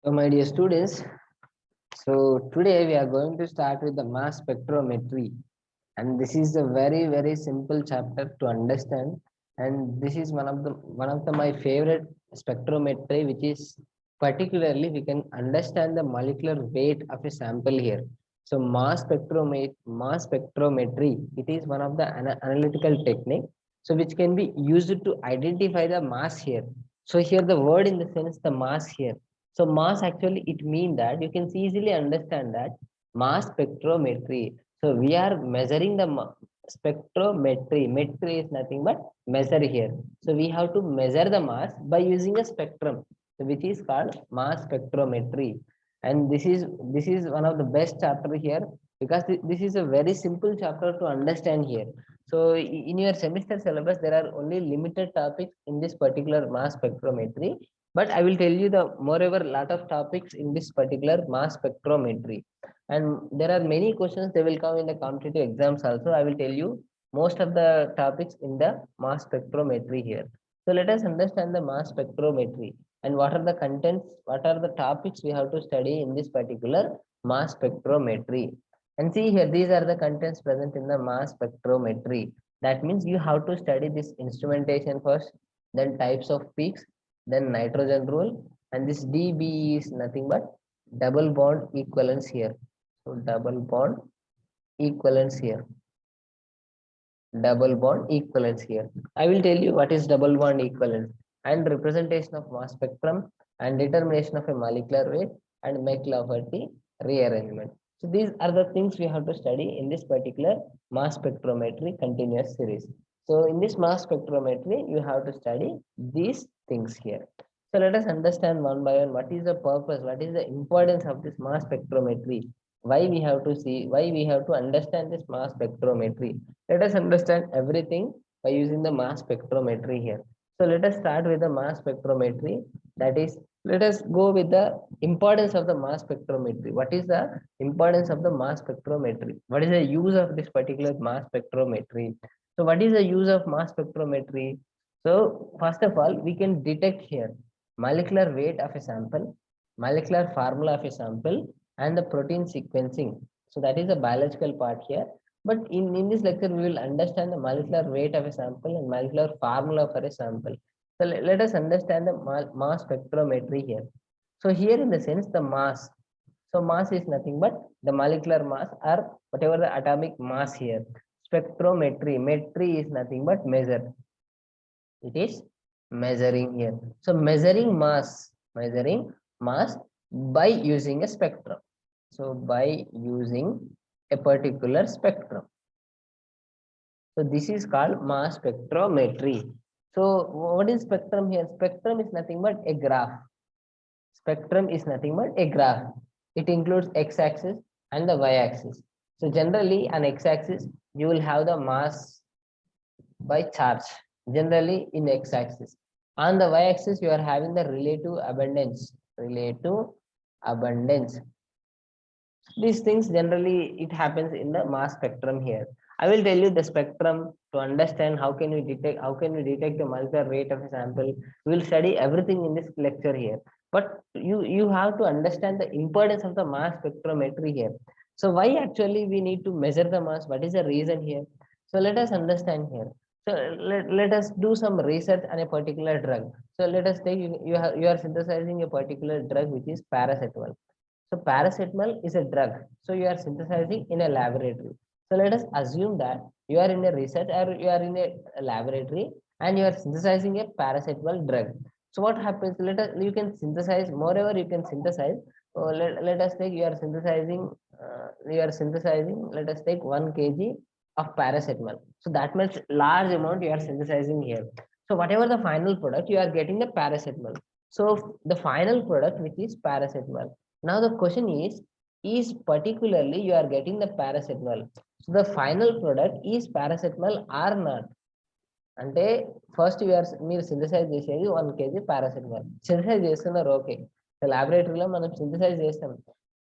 So, my dear students, so today we are going to start with the mass spectrometry, and this is a very simple chapter to understand. And this is one of the my favorite spectrometry, which is particularly we can understand the molecular weight of a sample here. So, mass spectrometry, it is one of the analytical technique, so which can be used to identify the mass here. So here the word in the sense the mass here, so mass actually it means that you can easily understand that mass spectrometry. So we are measuring the spectrometry. Metry is nothing but measure here. So we have to measure the mass by using a spectrum, which is called mass spectrometry. And this is one of the best chapter here, because this is a very simple chapter to understand here. So in your semester syllabus, there are only limited topics in this particular mass spectrometry, but I will tell you the moreover lot of topics in this particular mass spectrometry. And there are many questions they will come in the competitive exams also. I will tell you most of the topics in the mass spectrometry here. So let us understand the mass spectrometry and what are the contents, what are the topics we have to study in this particular mass spectrometry. And see here, these are the contents present in the mass spectrometry. That means you have to study this instrumentation first, then types of peaks, then nitrogen rule, and this dB is nothing but double bond equivalence here. So double bond equivalence here. Double bond equivalence here. I will tell you what is double bond equivalence and representation of mass spectrum and determination of a molecular weight and McLaughlin rearrangement. So these are the things we have to study in this particular mass spectrometry continuous series. So in this mass spectrometry, you have to study these things here. So let us understand one by one what is the purpose, what is the importance of this mass spectrometry, why we have to see, why we have to understand this mass spectrometry. Let us understand everything by using the mass spectrometry here. So let us start with the mass spectrometry. That is, let us go with the importance of the mass spectrometry. What is the importance of the mass spectrometry? What is the use of this particular mass spectrometry? So what is the use of mass spectrometry? So first of all, we can detect here molecular weight of a sample, molecular formula of a sample, and the protein sequencing. So that is the biological part here. But in this lecture, we will understand the molecular weight of a sample and molecular formula for a sample. So let us understand the mass spectrometry here. So here in the sense the mass. So mass is nothing but the molecular mass or whatever the atomic mass here. Spectrometry. Metry is nothing but measure. It is measuring here. So measuring mass by using a spectrum. So by using a particular spectrum. So this is called mass spectrometry. So what is spectrum here? Spectrum is nothing but a graph. Spectrum is nothing but a graph. It includes x-axis and the y-axis. So generally on x-axis, you will have the mass by charge, generally in x-axis. On the y-axis, you are having the relative abundance. Relative abundance. These things generally it happens in the mass spectrum here. I will tell you the spectrum to understand how can we detect the molecular weight of a sample. We will study everything in this lecture here. But you have to understand the importance of the mass spectrometry here. So why actually we need to measure the mass? What is the reason here? So let us understand here. So let us do some research on a particular drug. So let us take you are synthesizing a particular drug which is paracetamol. So paracetamol is a drug. So you are synthesizing in a laboratory. So let us assume that you are in a research or you are in a laboratory and you are synthesizing a paracetamol drug. So what happens? You can synthesize, moreover you can synthesize. Let us take let us take 1 kg of paracetamol. So that much large amount you are synthesizing here. So whatever the final product, you are getting the paracetamol. So the final product which is paracetamol. Now the question is particularly you are getting the paracetamol. So the final product is paracetamol or not? అంటే first మీరు synthesise చేసేది 1 kg paracetamol. Synthesise చేస్తున్నారు, okay. లాబొరేటరీలో మనం synthesise చేస్తాం.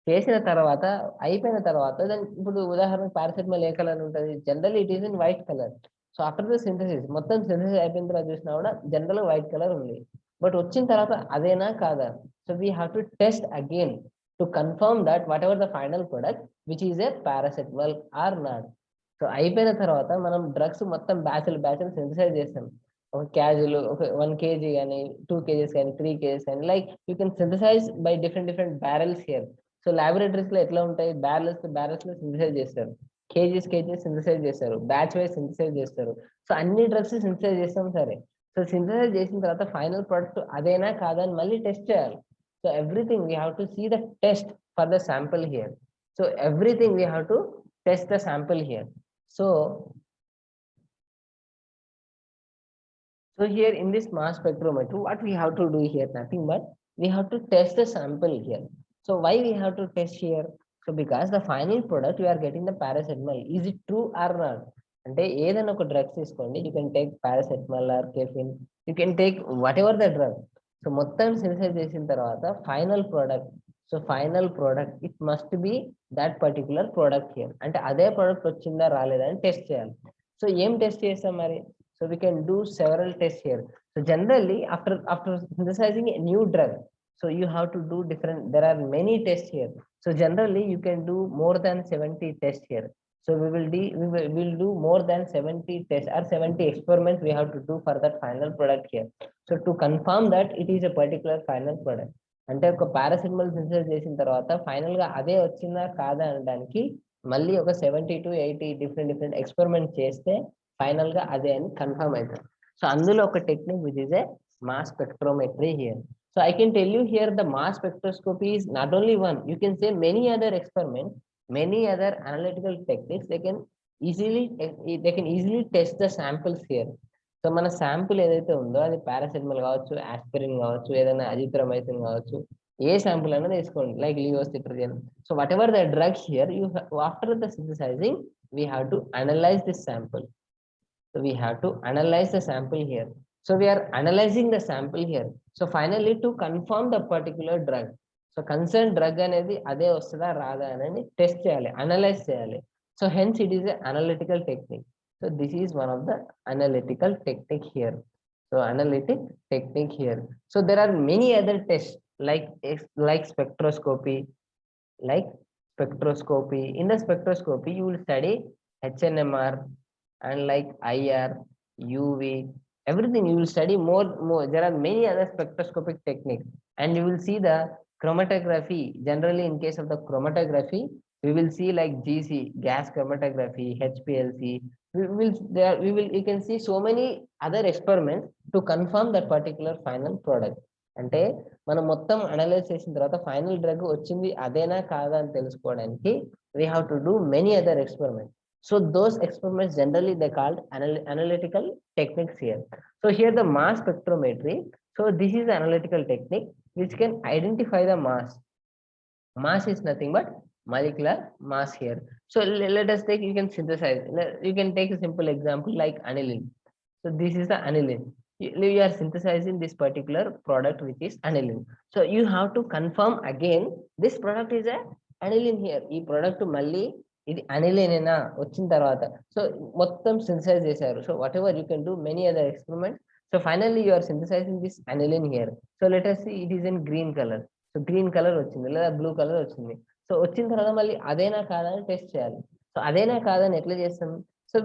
చేసిన తర్వాత అయిపోయిన తర్వాత దాని ఇప్పుడు ఉదాహరణకు పారాసెటమాల్ ఏ కలర్ ఉంటుంది? General it is in white colour. So after the synthesis మొత్తం సింథసిస్ అయిపోయిన తర్వాత చూసినా కూడా జనరల్ వైట్ కలర్ ఉంది. బట్ వచ్చిన తర్వాత అదేనా కాదా? So we have to test again to confirm that whatever the final product which is a paracetamol or not. So అయిపోయిన తర్వాత మనం డ్రగ్స్ మొత్తం బ్యాచ్లు సింథసైజ్ చేస్తాం. ఒక క్యాజువల్ ఒక 1 kg కానీ 2 kgs కానీ 3 kgs కానీ like you can synthesize by different barrels here. So laboratories లో ఎట్లా ఉంటాయి, బ్యారెల్స్ లో సింథసైజ్ చేస్తారు, కేజీస్ సింథసైజ్ చేస్తారు, బ్యాచ్ వైజ్ సింథసైజ్ చేస్తారు. సో అన్ని డ్రగ్స్ సింథసైజ్ చేస్తాం సరే. సో సింథసైజ్ చేసిన తర్వాత ఫైనల్ ప్రొడక్ట్ అదేనా కాదా అని మళ్ళీ టెస్ట్ చేయాలి. So everything we have to see the test for the sample here. So everything we have to test the sample here. So here in this mass spectrometer, what we have to do here, nothing but we have to test the sample here. So why we have to test here? So because the final product you are getting the paracetamol, is it true or not? అంటే ఏదైనా ఒక drugs తీసుకోండి, you can take paracetamol or caffeine, you can take whatever the drug. So మొత్తం synthesize చేసిన తర్వాత final product, so final product it must be that particular product here. అంటే అదే product వచ్చిందా రాలేదా అని టెస్ట్ చేయాలి. సో ఏం టెస్ట్ చేస్తాం మరి? So we can do several test here. So generally after synthesising a new drug, so you have to do different, there are many tests here. So generally you can do more than 70 tests here. So we will do more than 70 tests or 70 experiments we have to do for that final product here. So to confirm that it is a particular final product, అంటే ఒక paracetamol synthesise చేసిన తర్వాత final గా అదే వచ్చిందా కాదా అనడానికి మళ్ళీ ఒక 70 to 80 డిఫరెంట్ ఎక్స్పెరిమెంట్ చేస్తే ఫైనల్ గా అదే అని కన్ఫర్మ్ అవుతుంది. సో అందులో ఒక technique which is a mass spectrometry here. So I can tell you here the mass spectroscopy is not only one, you can say many other experiments, many other analytical techniques. They can easily test the samples here. So మన sample ఏదైతే ఉందో అది paracetamol కావచ్చు, aspirin కావచ్చు, ఏదైనా azithromycin కావచ్చు, ఏ sample అయినా తీసుకోండి, like levocetirizine. So whatever the drug here, you after the synthesizing we have to analyze this sample. So we have to analyze the sample here. So we are analyzing the sample here. So finally to confirm the particular drug. So concerned drug అనేది అదే వస్తుందా రాదా అనేది test చేయాలి, analyse చేయాలి. So hence it is an analytical technique. So this is one of the analytical technique here. So analytic technique here. So there are many other tests like spectroscopy, like spectroscopy. In the spectroscopy you will study HNMR and like IR, UV, everything you will study more. There are many other spectroscopic techniques, and you will see the chromatography. Generally, in case of the chromatography, we will see like GC, gas chromatography, HPLC. You can see so many other experiments to confirm that particular final product. అంటే మనం మొత్తం analyse చేసిన తర్వాత final drug వచ్చింది అదేనా కాదా అని తెలుసుకోవడానికి we have to do many other experiments. So those experiments generally they called analytical techniques here. So here the mass spectrometry. So this is the analytical technique which can identify the mass. Mass is nothing but molecular mass here. So let us take, you can synthesize. You can take a simple example like aniline. So this is the aniline. You are synthesizing this particular product which is aniline. So you have to confirm again this product is a aniline here. ఈ product మళ్ళీ ఇది అనిలేనేనా వచ్చిన తర్వాత. So మొత్తం synthesize చేశారు. So whatever you can do many other experiments. So finally you are synthesizing this aniline here. So let us see it is in green color. So green colour వచ్చింది లేదా blue colour వచ్చింది. So వచ్చిన తర్వాత మళ్ళీ అదేనా కాదా అని test చేయాలి. సో అదేనా కాదని ఎట్లా చేస్తాం? So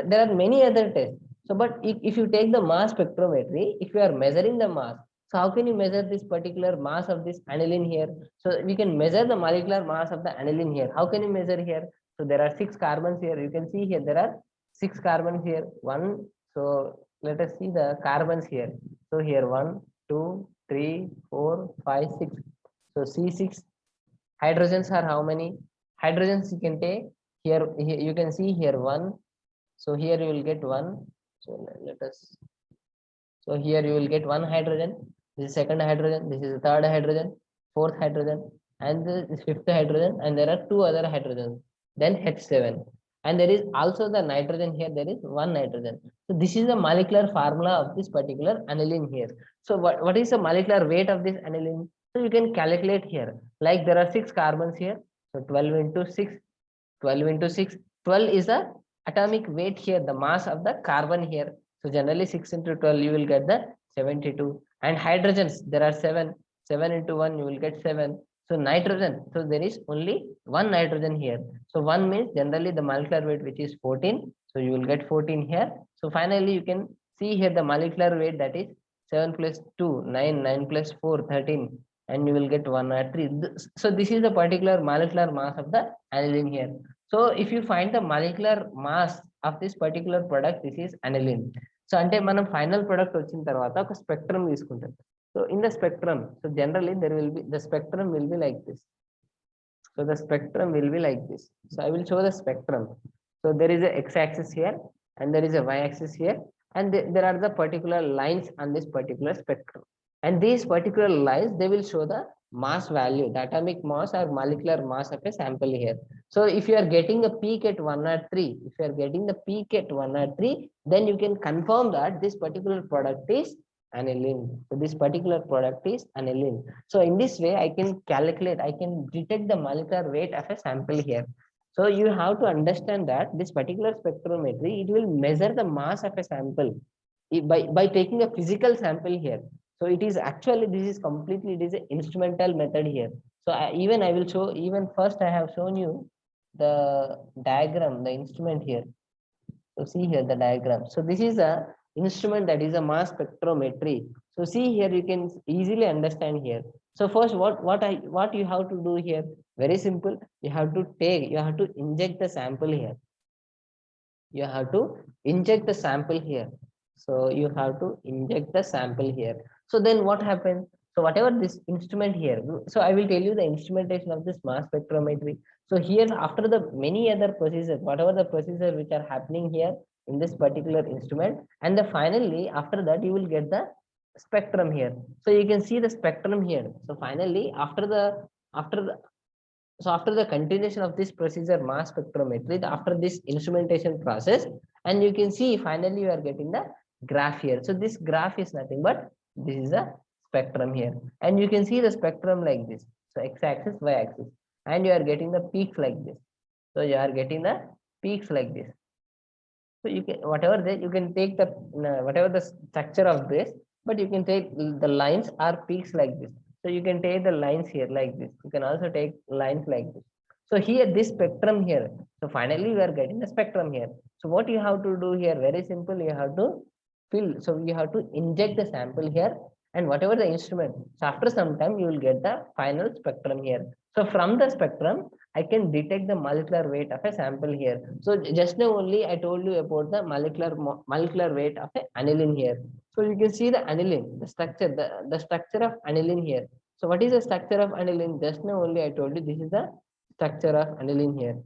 there are many other tests. So but if you take the mass spectrometry, if you are measuring the mass, so how can you measure this particular mass of this aniline here? So we can measure the molecular mass of the aniline here. How can you measure here? So there are 6 carbons here. You can see here there are 6 carbons here. One. So let us see the carbons here. So here 1, 2, 3, 4, 5, 6. So C6. Hydrogens are how many? Hydrogens you can take here. You can see here 1. So here you will get 1. So let us. So here you will get 1 hydrogen. This is second hydrogen. This is the third hydrogen, fourth hydrogen, and this fifth hydrogen. And there are 2 other hydrogens. Then H7. And there is also the nitrogen here. There is 1 nitrogen. So this is the molecular formula of this particular aniline here. So what is the molecular weight of this aniline? So you can calculate here. Like there are 6 carbons here. So 12 into 6. 12 into 6. 12 is the atomic weight here, the mass of the carbon here. So generally 6 into 12 you will get the 72. And hydrogens, there are 7. 7 into 1, you will get 7. So nitrogen, so there is only one nitrogen here. So 1 means generally the molecular weight which is 14. So you will get 14 here. So finally you can see here the molecular weight, that is 7 plus 2, 9, 9 plus 4, 13, and you will get 103. So this is the particular molecular mass of the aniline here. So if you find the molecular mass of this particular product, this is aniline. So అంటే మనం final product వచ్చిన తర్వాత ఒక spectrum తీసుకుంటాం. So in the spectrum, so generally there will be, the spectrum will be like this. So the spectrum will be like this. So I will show the spectrum. So there is a x-axis here and there is a y-axis here, and there are the particular lines on this particular spectrum. And these particular lines, they will show the mass value, the atomic mass or molecular mass of a sample here. So if you are getting a peak at 103, if you are getting the peak at 103, then you can confirm that this particular product is aniline. So this particular product is aniline. So in this way, I can calculate, I can detect the molecular weight of a sample here. So you have to understand that this particular spectrometry, it will measure the mass of a sample by taking a physical sample here. So it is actually, this is completely, it is an instrumental method here. So I will show, even first I have shown you the diagram, the instrument here. So see here the diagram. So this is a instrument, that is a mass spectrometry. So see here, you can easily understand here. So first, what you have to do here, very simple. You have to inject the sample here. You have to inject the sample here. So you have to inject the sample here. So then what happens? So whatever this instrument here, so I will tell you the instrumentation of this mass spectrometry. So here, after the many other procedures, whatever the procedures which are happening here in this particular instrument, and then finally after that you will get the spectrum here. So you can see the spectrum here. So finally after the continuation of this procedure, mass spectrometry, after this instrumentation process, and you can see finally you are getting the graph here. So this graph is nothing but this is the spectrum here, and you can see the spectrum like this. So x-axis, y-axis, and you are getting the peaks like this. So you are getting the peaks like this. So you can, you can take the whatever the structure of this, but you can take the lines or peaks like this. So you can take the lines here like this. You can also take lines like this. So here, this spectrum here. So finally you are getting the spectrum here. So what you have to do here, very simple, you have to fill. So you have to inject the sample here, and whatever the instrument. So after some time you will get the final spectrum here. So from the spectrum, I can detect the molecular weight of a sample here. So just now only I told you about the molecular weight of a aniline here. So you can see the aniline, the structure, the structure of aniline here. So what is the structure of aniline? Just now only I told you, this is the structure of aniline here,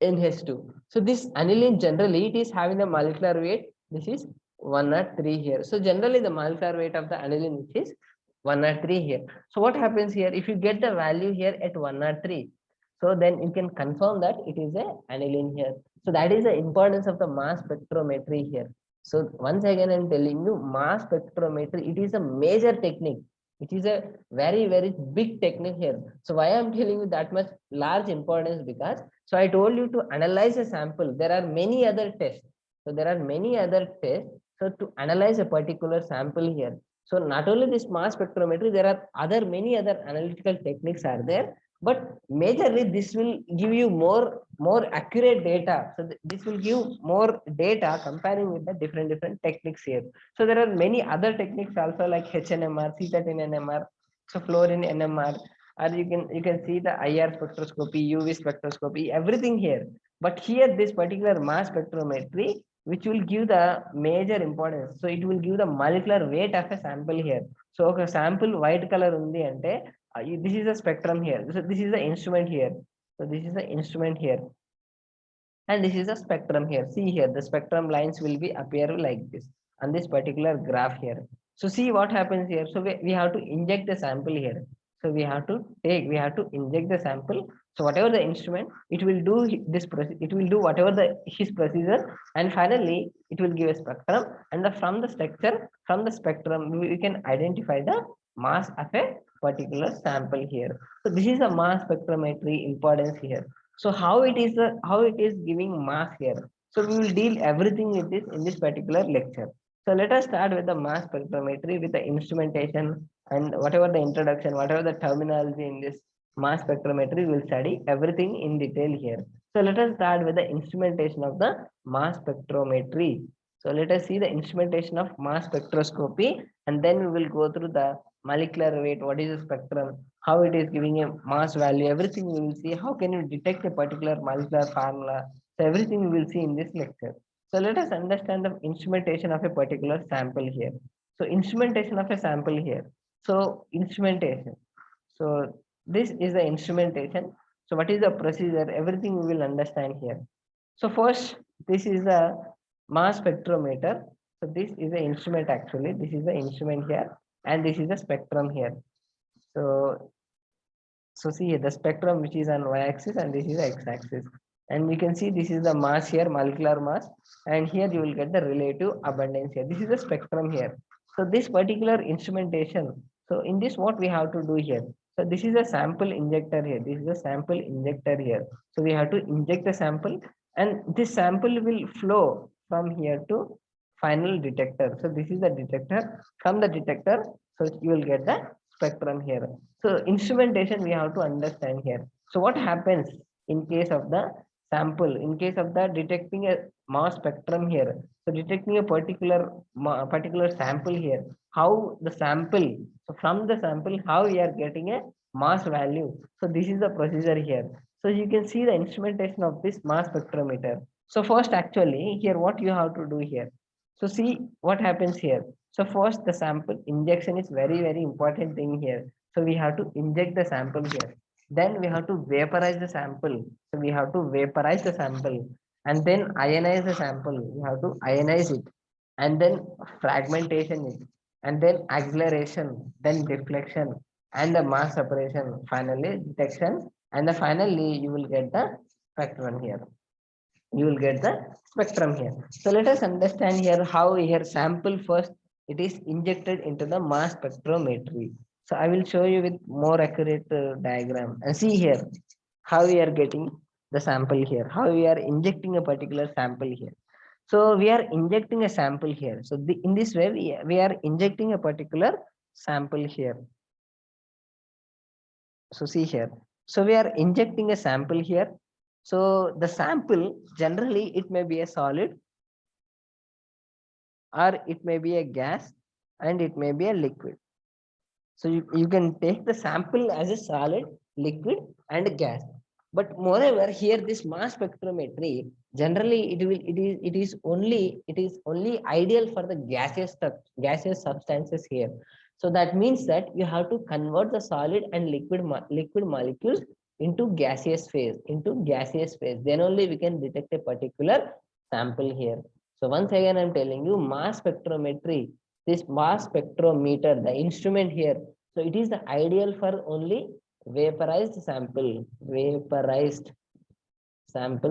NH2. So this aniline, generally it is having the molecular weight. This is 103 here. So generally the molecular weight of the aniline, which is 103 here. So what happens here? If you get the value here at 103, so then you can confirm that it is a aniline here. So that is the importance of the mass spectrometry here. So once again, I'm telling you, mass spectrometry, it is a major technique. It is a very, very big technique here. So why I'm telling you that much large importance? Because, so I told you, to analyze a sample, there are many other tests. So there are many other tests. So to analyze a particular sample here. So not only this mass spectrometry, there are many other analytical techniques are there. But majorly this will give you more accurate data. So this will give more data comparing with the different techniques here. So there are many other techniques also, like HNMR, C13NMR, so fluorine NMR, or you can see the IR spectroscopy, UV spectroscopy, everything here. But here, this particular mass spectrometry, which will give the major importance. So it will give the molecular weight of a sample here. So a sample white color undi ante, this is a spectrum here. So this is the instrument here. So this is the instrument here, and this is a spectrum here. See here, the spectrum lines will be appear like this on this particular graph here. So see what happens here. So we have to inject the sample here. So we have to inject the sample. So whatever the instrument, it will do this process, it will do whatever his procedure, and finally it will give a spectrum. And from the structure, from the spectrum, we can identify the mass of a particular sample here. So this is a mass spectrometry importance here. So how it is giving mass here. So we will deal everything with this in this particular lecture. So let us start with the mass spectrometry with the instrumentation and whatever the introduction, whatever the terminology in this mass spectrometry, we'll study everything in detail here. So let us start with the instrumentation of the mass spectrometry. So let us see the instrumentation of mass spectroscopy, and then we will go through the molecular weight, what is the spectrum, how it is giving a mass value, everything we will see, how can you detect a particular molecular formula. So everything we will see in this lecture. So let us understand the instrumentation of a particular sample here. So instrumentation of a sample here. So instrumentation. So this is the instrumentation. So what is the procedure? Everything we will understand here. So first, this is the mass spectrometer. So this is the instrument actually. This is the instrument here, and this is the spectrum here. So see here the spectrum which is on y-axis and this is the x-axis. And you can see this is the mass here, molecular mass, and here you will get the relative abundance here. This is the spectrum here. So this particular instrumentation. So in this, what we have to do here? So this is a sample injector here. This is a sample injector here. So we have to inject the sample, and this sample will flow from here to final detector. So this is the detector. From the detector, so you will get the spectrum here. So instrumentation we have to understand here. So what happens in case of the sample, in case of the detecting a mass spectrum here? So detecting a particular sample here, how the sample, so from the sample, how we are getting a mass value. So this is the procedure here. So you can see the instrumentation of this mass spectrometer. So first actually here what you have to do here. So see what happens here. So first the sample injection is very important thing here. So we have to inject the sample here. Then we have to vaporize the sample. So we have to vaporize the sample and then ionize the sample. We have to ionize it and then fragmentation it and then acceleration, then deflection and the mass separation, finally detection, and the finally you will get the spectrum here. You will get the spectrum here. So let us understand here how here sample first it is injected into the mass spectrometry. So I will show you with more accurate diagram and see here how we are getting the sample here, how we are injecting a particular sample here. So we are injecting a sample here. So in this way we are injecting a particular sample here. So see here. So we are injecting a sample here. So the sample generally it may be a solid or it may be a gas and it may be a liquid. So you can take the sample as a solid, liquid and a gas. But moreover here this mass spectrometry generally it is only ideal for the gaseous substances here. So that means that you have to convert the solid and liquid molecules into gaseous phase. Then only we can detect a particular sample here. So once again I'm telling you mass spectrometry, this mass spectrometer, the instrument here. So it is the ideal for only vaporized sample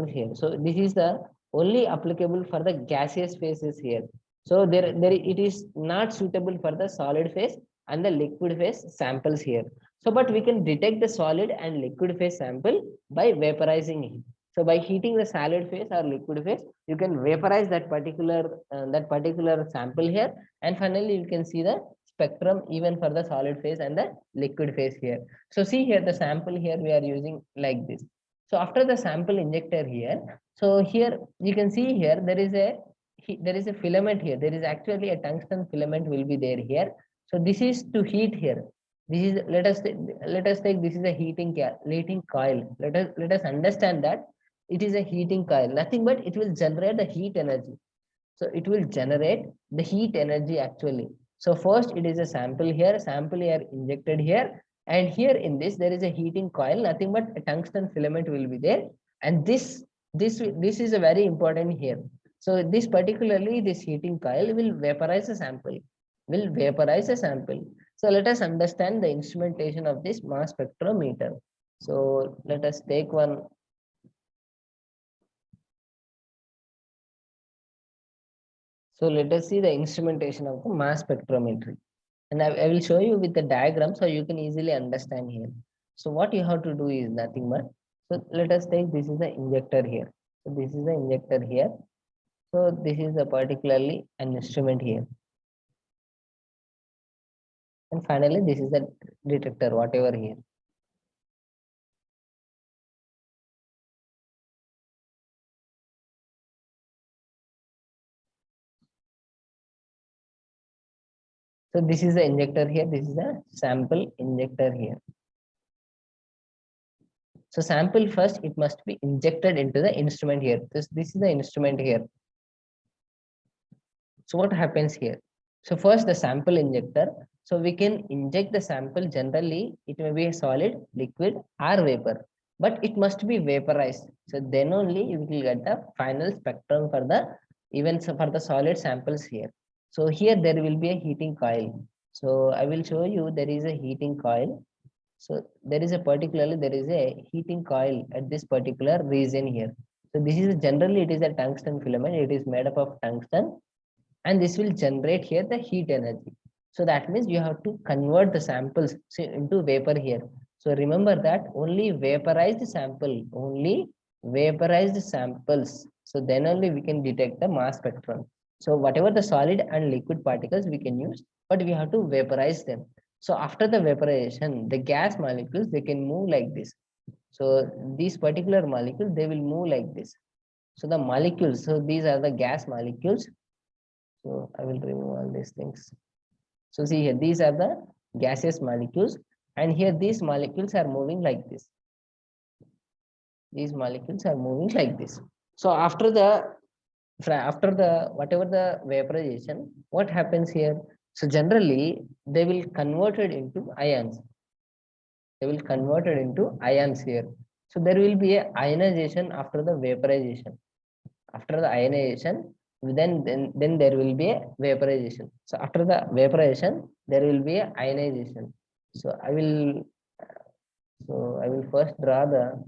here. So this is the only applicable for the gaseous phases here. So there it is not suitable for the solid phase and the liquid phase samples here. So but we can detect the solid and liquid phase sample by vaporizing it. So by heating the solid phase or liquid phase, you can vaporize that particular sample here, and finally you can see the spectrum even for the solid phase and the liquid phase here. So see here the sample here we are using like this. So after the sample injector here, so here you can see here there is a filament here. There is actually a tungsten filament will be there here. So this is to heat here. This is let us take this is a heating coil. Let us understand that it is a heating coil. Nothing but it will generate the heat energy. So it will generate the heat energy actually. So first it is a sample here injected here, and here in this there is a heating coil, nothing but a tungsten filament will be there, and this is a very important here. So this particularly this heating coil will vaporize a sample, So let us understand the instrumentation of this mass spectrometer. So let us take one. So let us see the instrumentation of the mass spectrometry. And I will show you with the diagram so you can easily understand here. So what you have to do is nothing but, so let us take this is the injector here. So this is the injector here. So this is a particularly an instrument here. And finally, this is the detector, whatever here. So this is the injector here. This is the sample injector here. So sample first, it must be injected into the instrument here. This is the instrument here. So what happens here? So first the sample injector. So we can inject the sample generally. It may be a solid, liquid or vapor, but it must be vaporized. So then only you will get the final spectrum for the even for the solid samples here. So here there will be a heating coil. So I will show you there is a heating coil. So there is a heating coil at this particular region here. So this is generally it is a tungsten filament. It is made up of tungsten, and this will generate here the heat energy. So that means you have to convert the samples into vapor here. So remember that only vaporized samples. So then only we can detect the mass spectrum. So whatever the solid and liquid particles we can use, but we have to vaporize them. So after the vaporization, the gas molecules, they can move like this. So these particular molecules, they will move like this. So the molecules, so these are the gas molecules. So I will remove all these things. So see here, these are the gaseous molecules, and here these molecules are moving like this. These molecules are moving like this. So after the whatever the vaporization, what happens here? So generally they will convert it into ions. They will convert it into ions here. So there will be a ionization after the vaporization. After the ionization, then there will be a vaporization. So after the vaporization, there will be a ionization. So I will first draw the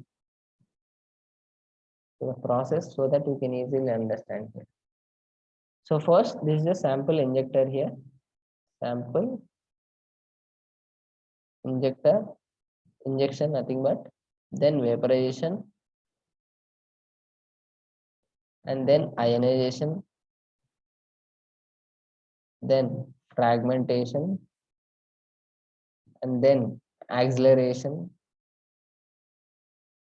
process so that you can easily understand here. So first, this is a sample injector here. Sample injector, injection, nothing but then vaporization, and then ionization, then fragmentation, and then acceleration,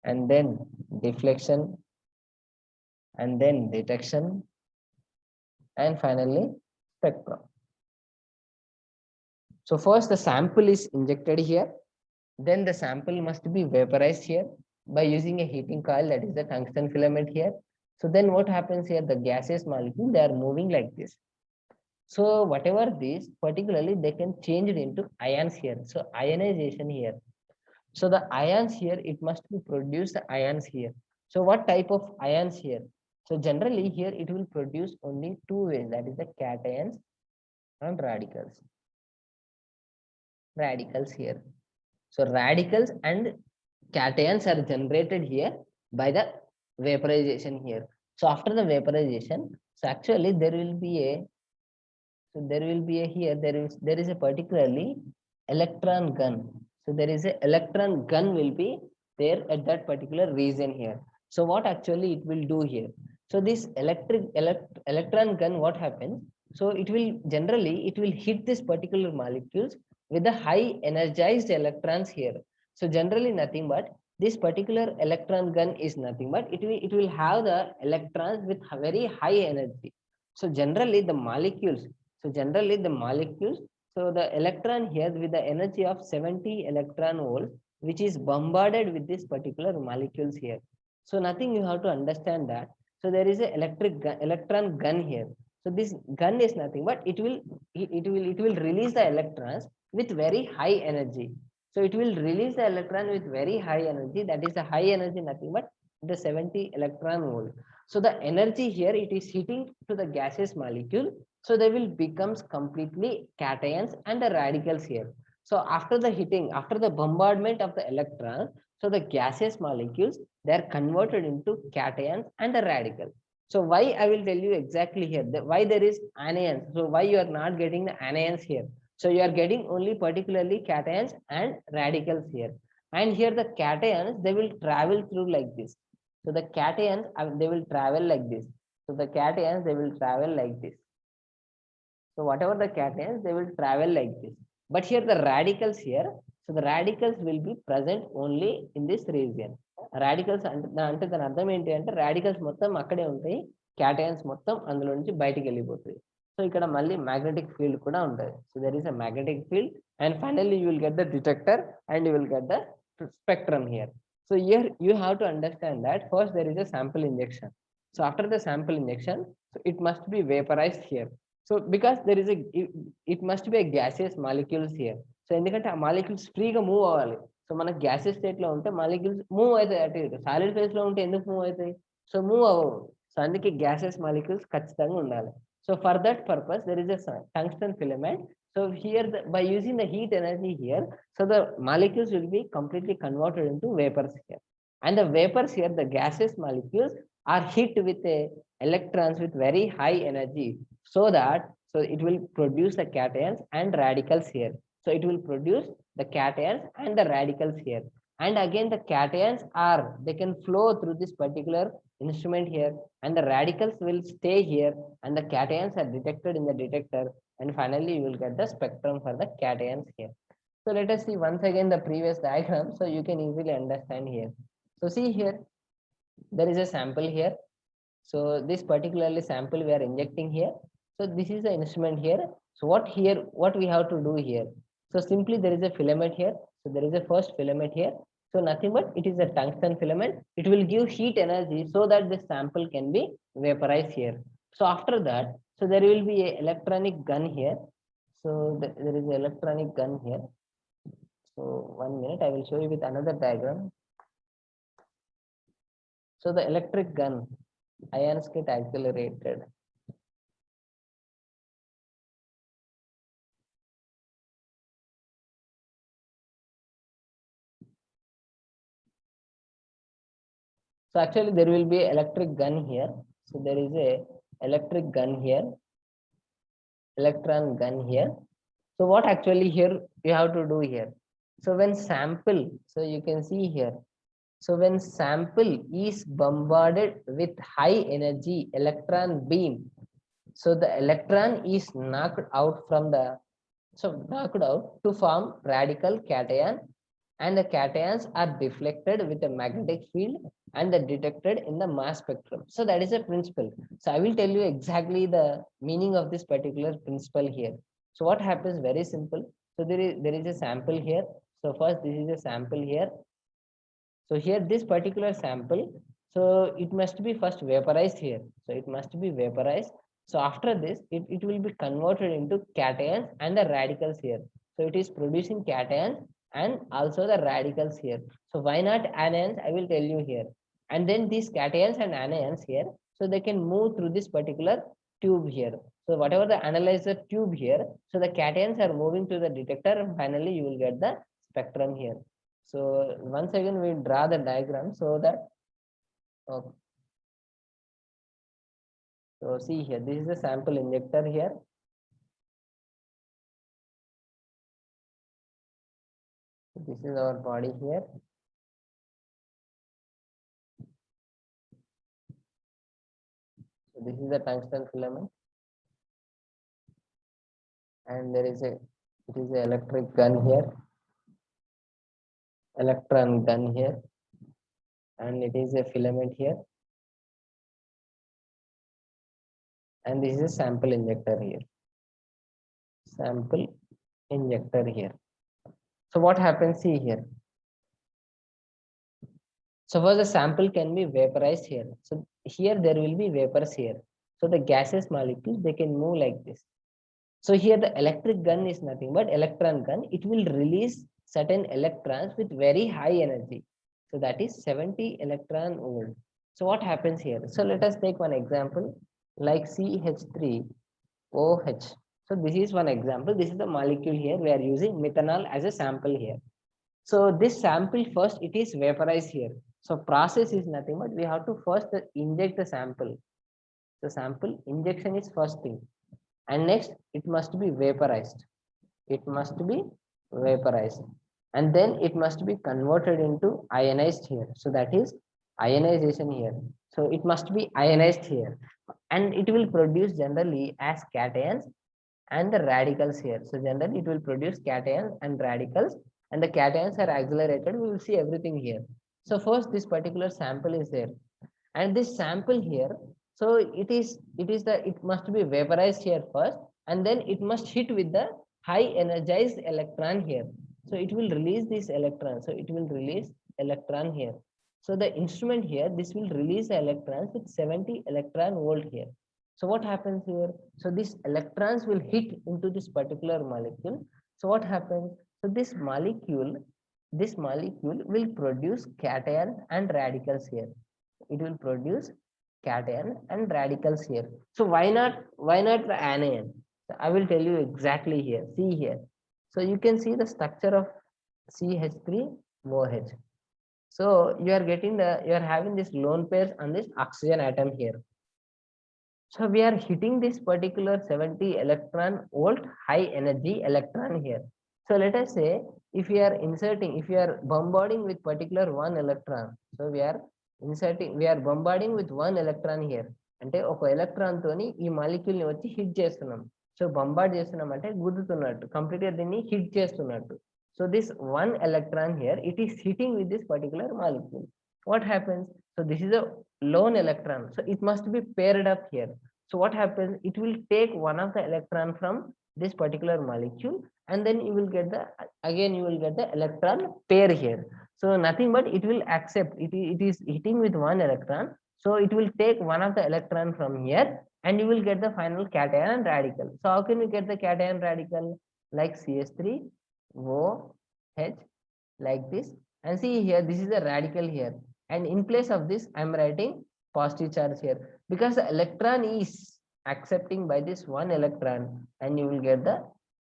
and then deflection, and then detection, and finally spectrum. So first the sample is injected here, then the sample must be vaporized here by using a heating coil, that is the tungsten filament here. So then what happens here, the gaseous molecule, they are moving like this. So whatever this, particularly they can change it into ions here. So ionization here. So the ions here, it must be produce the ions here. So what type of ions here? So generally here it will produce only two ways, that is the cations and radicals. Radicals here. So radicals and cations are generated here by the vaporization here. So after the vaporization, so actually there will be a here there is a particularly electron gun. So there is a electron gun will be there at that particular region here. So what actually it will do here? So this electron gun, what happens? So it will generally it will hit this particular molecules with the high energized electrons here. So generally nothing but this particular electron gun is nothing but it will have the electrons with very high energy. So generally the molecules, so the electron here with the energy of 70 electron volts, which is bombarded with this particular molecules here. So nothing, you have to understand that. So there is a electron gun here. So this gun is nothing but it will release the electrons with very high energy. So it will release the electron with very high energy. That is a high energy, nothing but the 70 electron volt. So the energy here, it is hitting to the gaseous molecule. So they will becomes completely cations and the radicals here. So after the hitting, after the bombardment of the electron, so the gaseous molecules, they are converted into cations and the radical. So why I will tell you exactly here, why there is anions. So why you are not getting the anions here? So you are getting only particularly cations and radicals here. And here the cations, they will travel through like this. So the cations, they will travel like this. So the cations, they will travel like this. So whatever the cations, they will travel like this. But here the radicals here, so the radicals will be present only in this region. Radicals అంటే దాని అర్థం ఏంటి అంటే radicals మొత్తం అక్కడే ఉంటాయి, cations మొత్తం అందులో నుంచి బయటికి వెళ్ళిపోతాయి. సో ఇక్కడ మళ్ళీ magnetic field కూడా ఉంటుంది. So there is a magnetic field and finally you will get the detector and you will get the spectrum here. So here you have to understand that first there is a sample injection. So after the sample injection, so it must be vaporized here. So because there is a it must be a gaseous molecules here. So ఎందుకంటే ఆ molecules ఫ్రీగా move అవ్వాలి. So మనకి gases state లో ఉంటే molecules move అవుతాయి అటు ఇటు. సాలిడ్ ఫేజ్ లో ఉంటే ఎందుకు మూవ్ అవుతాయి? సో మూవ్ అవ్వవు. సో అందుకే గ్యాసెస్ మాలిక్యూల్స్ ఖచ్చితంగా ఉండాలి. So for that purpose there is a tungsten filament. So here by using the heat energy here, so the molecules will be completely converted into vapors here. And the vapors here, the gaseous molecules are hit with electrons with very high energy, so that it will produce the cations and radicals here. So it will produce the cations and the radicals here. And again the cations they can flow through this particular instrument here, and the radicals will stay here, and the cations are detected in the detector, and finally you will get the spectrum for the cations here. So let us see once again the previous diagram, so you can easily understand here. So see here, there is a sample here. So this particularly sample we are injecting here. So this is the instrument here. So what we have to do here? So simply there is a filament here. So there is a first filament here. So nothing but it is a tungsten filament. It will give heat energy so that the sample can be vaporized here. So after that, so there will be a electronic gun here. So there is an electronic gun here. So 1 minute, I will show you with another diagram. So the electric gun, ions get accelerated. So actually there will be electric gun here. So there is a electric gun here, electron gun here. So what actually here you have to do here? So when sample, so you can see here. So when sample is bombarded with high energy electron beam, so the electron is knocked out from the, so knocked out to form radical cation, and the cations are deflected with a magnetic field and they're detected in the mass spectrum. So that is a principle. So I will tell you exactly the meaning of this particular principle here. So what happens, very simple. So there is a sample here. So first this is a sample here. So here this particular sample, so it must be first vaporized here. So it must be vaporized. So after this, it will be converted into cations and the radicals here. So it is producing cations and also the radicals here. So why not anions? I will tell you here. And then these cations and anions here, so they can move through this particular tube here. So whatever the analyzer tube here, so the cations are moving to the detector, and finally you will get the spectrum here. So once again we draw the diagram so that, okay. So see here, this is the sample injector here. This is our body here. So this is the tungsten filament, and there is it is an electric gun here, electron gun here, and it is a filament here, and this is a sample injector here. Sample injector here. So what happens, see here. So first the sample can be vaporized here. So here there will be vapors here. So the gaseous molecules, they can move like this. So here the electric gun is nothing but electron gun. It will release certain electrons with very high energy. So that is 70 electron volt. So what happens here? So let us take one example like CH3OH. So this is one example. This is the molecule here. We are using methanol as a sample here. So this sample first, it is vaporized here. So process is nothing but we have to first inject the sample. The sample injection is first thing. And next it must be vaporized. It must be vaporized. And then it must be converted into ionized here. So that is ionization here. So it must be ionized here, and it will produce generally as cations and the radicals here. So generally it will produce cations and radicals, and the cations are accelerated. We will see everything here. So first this particular sample is there, and this sample here, so it must be vaporized here first, and then it must hit with the high energized electron here. So it will release this electron. So it will release electron here. So the instrument here, this will release the electrons with 70 electron volt here. So what happens here? So these electrons will hit into this particular molecule. So what happens? So this molecule will produce cation and radicals here. It will produce cation and radicals here. So why not the anion? So I will tell you exactly here. See here. So you can see the structure of CH3OH. So you are having this lone pairs on this oxygen atom here. So we are hitting this particular 70 electron volt high energy electron here. So let us say if you are bombarding with particular one electron. So we are bombarding with one electron here. అంటే ఒక electron తోని ఈ molecule ని వచ్చి hit చేస్తున్నాం. So bombard చేస్తున్నాం అంటే గుద్దుతున్నట్టు, complete గా దీన్ని హిట్ చేస్తున్నట్టు. So this one electron here it is hitting with this particular molecule. What happens? So this is a lone electron. So it must be paired up here. So what happens? It will take one of the electron from this particular molecule, and then you will get the electron pair here. So nothing but it will accept it is hitting with one electron. So it will take one of the electron from here, and you will get the final cation and radical. So how can we get the cation and radical? Like CH3OH, like this. And see here, this is a radical here. And in place of this, I'm writing positive charge here, because the electron is accepting by this one electron, and you will get the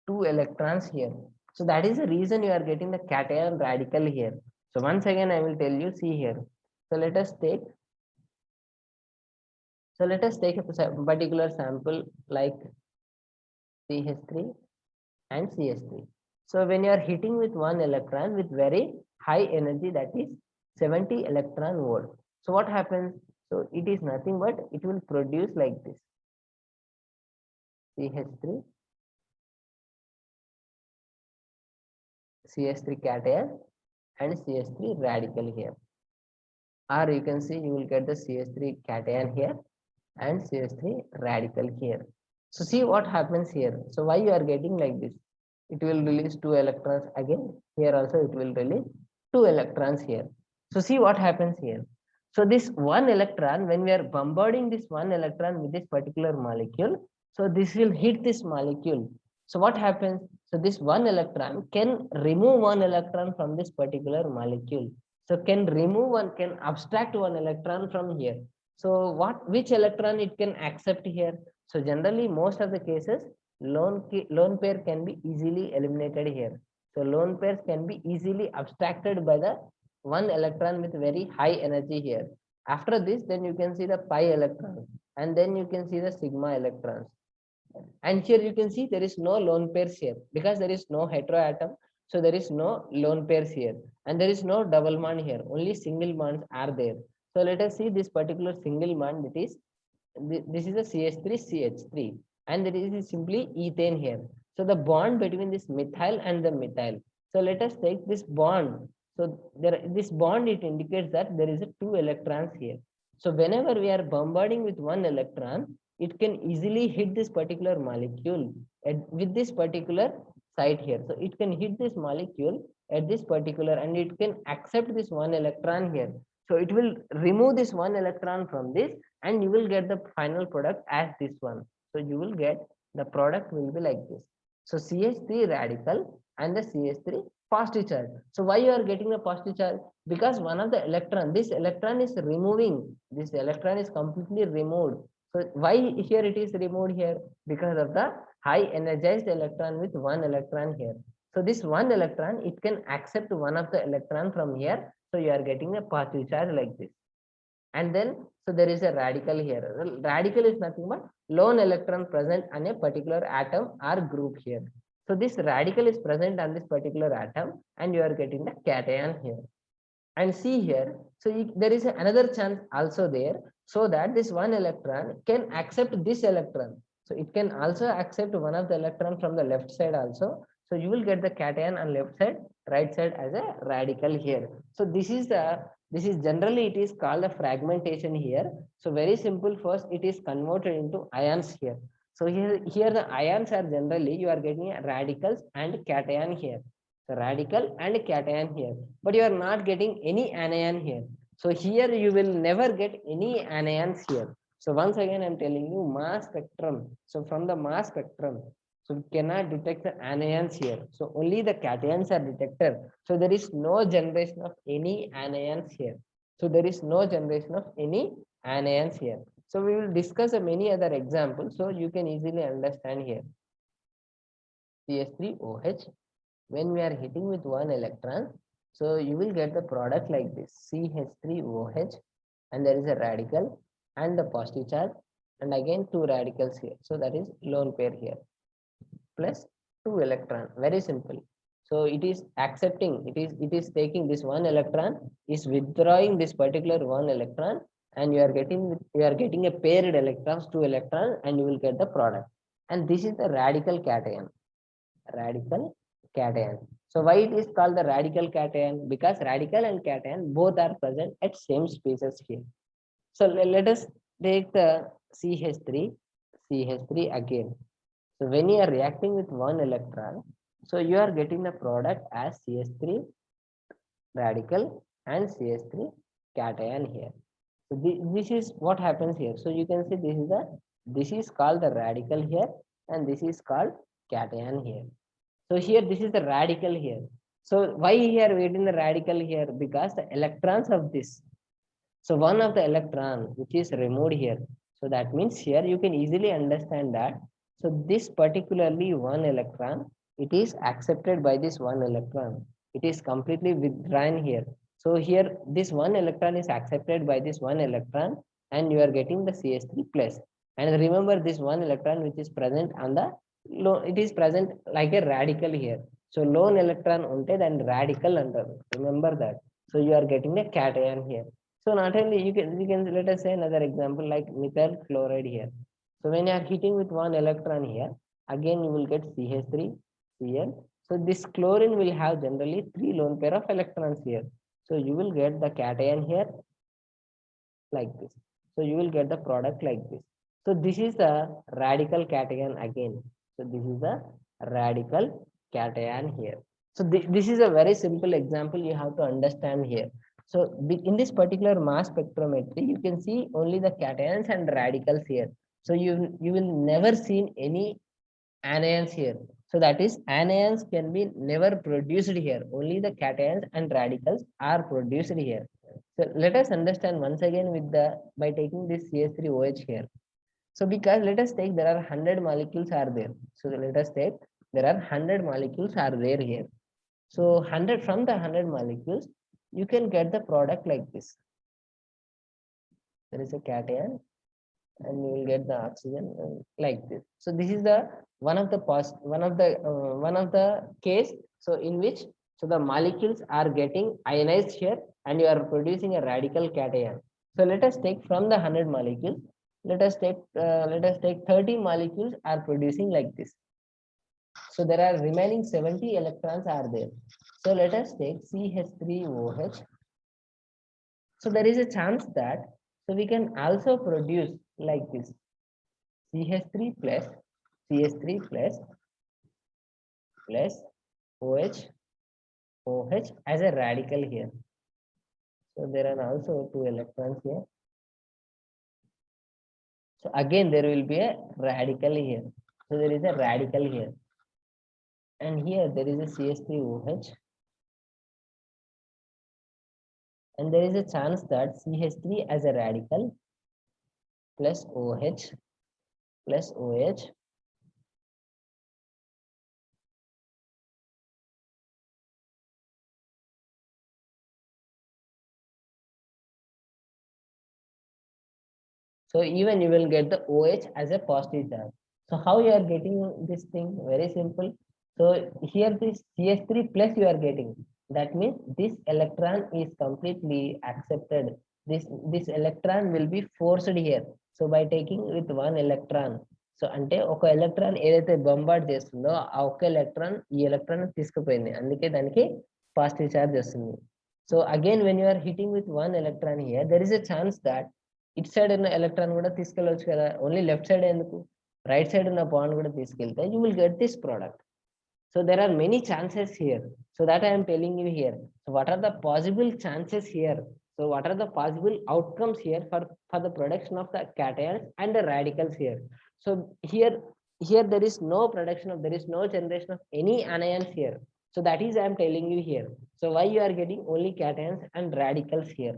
two electrons here. So that is the reason you are getting the cation radical here. So once again, I will tell you, see here. So let us take a particular sample like CH3 and CH3. So when you are hitting with one electron with very high energy, that is 70 electron volt. So what happens? So it is nothing but it will produce like this CH3 cation and CH3 radical here. Or you can see you will get the CH3 cation here and CH3 radical here. So see what happens here. So why you are getting like this? It will release two electrons again. Here also it will release two electrons here. So see what happens here. So this one electron, when we are bombarding this one electron with this particular molecule, so this will hit this molecule. So what happens? So this one electron can remove one electron from this particular molecule. So can abstract one electron from here. So which electron it can accept here? So generally most of the cases lone pair can be easily eliminated here. So lone pairs can be easily abstracted by the one electron with very high energy here. After this, then you can see the pi electrons, and then you can see the sigma electrons. And here you can see there is no lone pairs here, because there is no heteroatom. So there is no lone pairs here, and there is no double bond here. Only single bonds are there. So let us see this particular single bond. This is a CH3CH3, and there is simply ethane here. So the bond between this methyl and the methyl. So let us take this bond. So this bond, it indicates that there is two electrons here. So whenever we are bombarding with one electron, it can easily hit this particular molecule with this particular site here. So it can hit this molecule at this particular, and it can accept this one electron here. So it will remove this one electron from this, and you will get the final product as this one. So you will get the product will be like this. So CH3 radical and the CH3 positive charge. So why you are getting a positive charge? Because one of the electron, this electron is removing. This electron is completely removed. So why here it is removed here? Because of the high energized electron with one electron here. So this one electron, it can accept one of the electron from here. So you are getting a positive charge like this. And then, so there is a radical here. Radical is nothing but lone electron present on a particular atom or group here. So this radical is present on this particular atom, and you are getting the cation here. And see here, so there is another chance also there. so that this one electron can accept this electron. So it can also accept one of the electron from the left side also. So you will get the cation on left side, right side as a radical here. So this is generally it is called a fragmentation here. So very simple. First it is converted into ions here. So here the ions are generally you are getting radicals and cation here. So radical and cation here, but you are not getting any anion here. So here you will never get any anions here. So once again, I'm telling you mass spectrum. So from the mass spectrum, so we cannot detect the anions here. So only the cations are detected. So there is no generation of any anions here. So there is no generation of any anions here. So we will discuss many other examples. So you can easily understand here. CH3OH, when we are hitting with one electron, so you will get the product like this, CH3OH, and there is a radical and the positive charge, and again two radicals here. So that is lone pair here, plus two electron. Very simple. So it is accepting, it is taking this one electron, is withdrawing this particular one electron, and you are getting a paired electrons, two electrons, and you will get the product. And this is the radical cation. Radical cation. So why it is called the radical cation? Because radical and cation both are present at same spaces here. So let us take the CH3 again. So when you are reacting with one electron, so you are getting the product as CH3 radical and CH3 cation here. So this is what happens here. So you can see this is called the radical here, and this is called cation here. So here this is the radical here. So why here we getting the radical here? Because the electrons of this. So one of the electron which is removed here. So that means here you can easily understand that. So this particularly one electron, it is accepted by this one electron. It is completely withdrawn here. So here this one electron is accepted by this one electron, and you are getting the CH3 plus. And remember this one electron which is present on the it is present like a radical here. So lone electron unted and radical under. Remember that. So you are getting a cation here. So not only you can let us say another example like methyl chloride here. So when you are hitting with one electron here, again you will get CH3, Cl. So this chlorine will have generally three lone pair of electrons here. So you will get the cation here like this. So you will get the product like this. So this is the radical cation again. So this is the radical cation here. So this is a very simple example you have to understand here. So in this particular mass spectrometry, you can see only the cations and radicals here. So you will never see any anions here. So that is anions can be never produced here. Only the cations and radicals are produced here. So let us understand once again with the by taking this CH3OH here. So because let us take there are 100 molecules are there. So let us take there are 100 molecules are there here. So 100 from the 100 molecules, you can get the product like this. There is a cation, and you will get the oxygen like this. So this is the one of the case. So in which so the molecules are getting ionized here, and you are producing a radical cation. So let us take from the 100 molecules. Let us take 30 molecules are producing like this. So there are remaining 70 electrons are there. So let us take CH3OH. So there is a chance that so we can also produce like this CH3 plus CH3 plus OH as a radical here. So there are also two electrons here. So again there will be a radical here. So there is a radical here. And here there is a CH3OH. And there is a chance that CH3 as a radical plus OH plus OH so even you will get the OH as a positive charge. So how you are getting this thing? Very simple. So here this CH3 plus you are getting. That means this electron is completely accepted this electron will be forced here. So by taking with one electron, so అంటే ఒక electron ఏదైతే bombard చేస్తుందో ఆ ఒక్క electron ఈ electron తీసుకుపోయింది, అందుకే దానికి పాజిటివ్ చార్జ్ వస్తుంది. So again when you are hitting with one electron here, there is a chance that it side ఉన్న ఎలక్ట్రాన్ కూడా తీసుకెళ్ళవచ్చు కదా, ఓన్లీ లెఫ్ట్ సైడ్ ఎందుకు, రైట్ సైడ్ ఉన్న బాండ్ కూడా తీసుకెళ్తే you will get this product. So there are many chances here. So that I am telling you here. So what are the possible chances here? So what are the possible outcomes here for the production of the cations and the radicals here? So here there is no production of, there is no generation of any anions here. So that is I am telling you here. So why you are getting only cations and radicals here?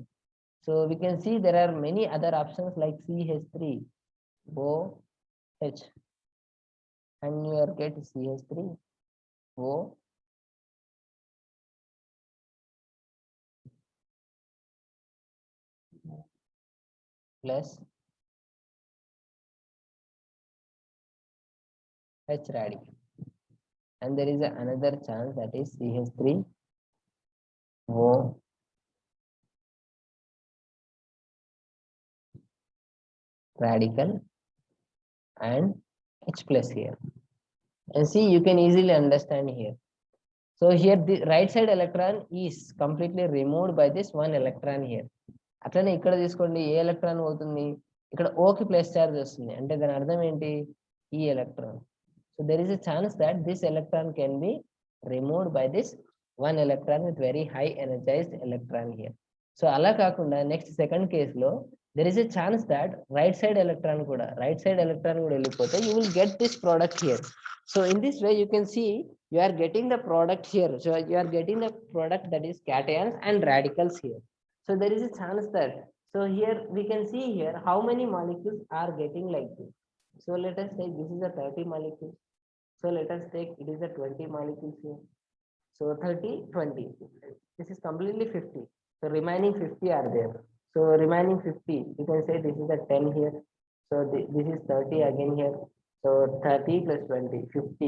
So we can see there are many other options like CH3, OH, and you are get CH3, O, plus H radical, and there is another chance that is CH3, O, radical, and H plus here. And see, you can easily understand here. So here the right side electron is completely removed by this one electron here. అట్లనే ఇక్కడ తీసుకోండి, ఏ electron పోతుంది, ఇక్కడ ఓకి plus charge వస్తుంది, అంటే దాని అర్థం ఏంటి, ఈ electron. So there is a chance that this electron can be removed by this one electron with very high energised electron here. So అలా కాకుండా నెక్స్ట్ సెకండ్ కేసులో there is a chance that right side electron కూడా వెళ్ళిపోతే you will get this product here. So in this way you can see you are getting the product here. So you are getting the product that is cations and radicals here. So there is a chance that, so here we can see here how many molecules are getting like this. So let us say this is a 30 molecules. So let us take it is a 20 molecules here. So 30, 20. This is completely 50. So remaining 50 are there. So remaining 50, you can say this is a 10 here. So this is 30 again here. So 30 plus 20, 50,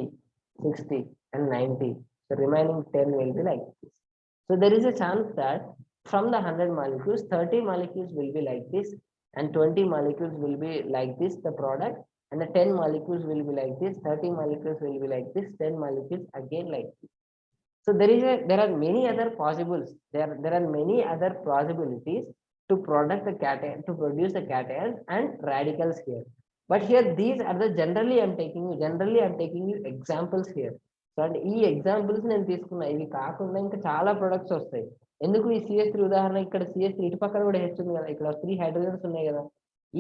60, and 90. So remaining 10 will be like this. So there is a chance that from the 100 molecules, 30 molecules will be like this, and 20 molecules will be like this, the product, and the 10 molecules will be like this, 30 molecules will be like this, 10 molecules again like this. So there are many other possibles. There are many other possibilities to produce the cations and radicals here. But here these are the generally I'm taking you examples here. So and ఈ examples నేను తీసుకున్నా, ఇవి కాకుండా ఇంకా చాలా products వస్తాయి. ఎందుకు ఈ CH3 ఉదాహరణ, ఇక్కడ CH3 ఇటు పక్కన కూడా H ఉంది కదా, ఇక్కడ 3 హైడ్రోజన్స్ ఉన్నాయి కదా,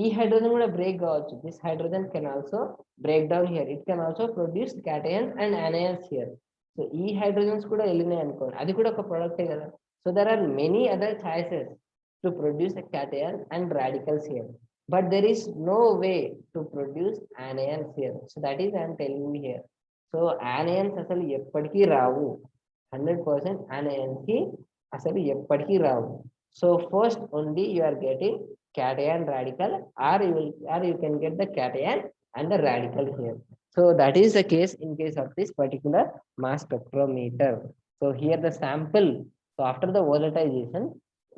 ఈ హైడ్రోజన్ కూడా బ్రేక్ కావచ్చు. This hydrogen can also break down here, it can also produce cations and anions here. So ఈ హైడ్రోజన్స్ కూడా వెళ్ళినాయి అనుకోండి, అది కూడా ఒక ప్రొడక్టే కదా. So there are many other choices to produce cations and radicals here. But there is no way to produce anions here. So that is I am telling you here. So anions అసలు ఎప్పటికీ రావు, 100% anions కి అసలు ఎప్పటికీ రావు. So first only you are getting cation radical, or you can get the cation and the radical here. So that is the case in case of this particular mass spectrometer. So here the sample, so after the volatilization,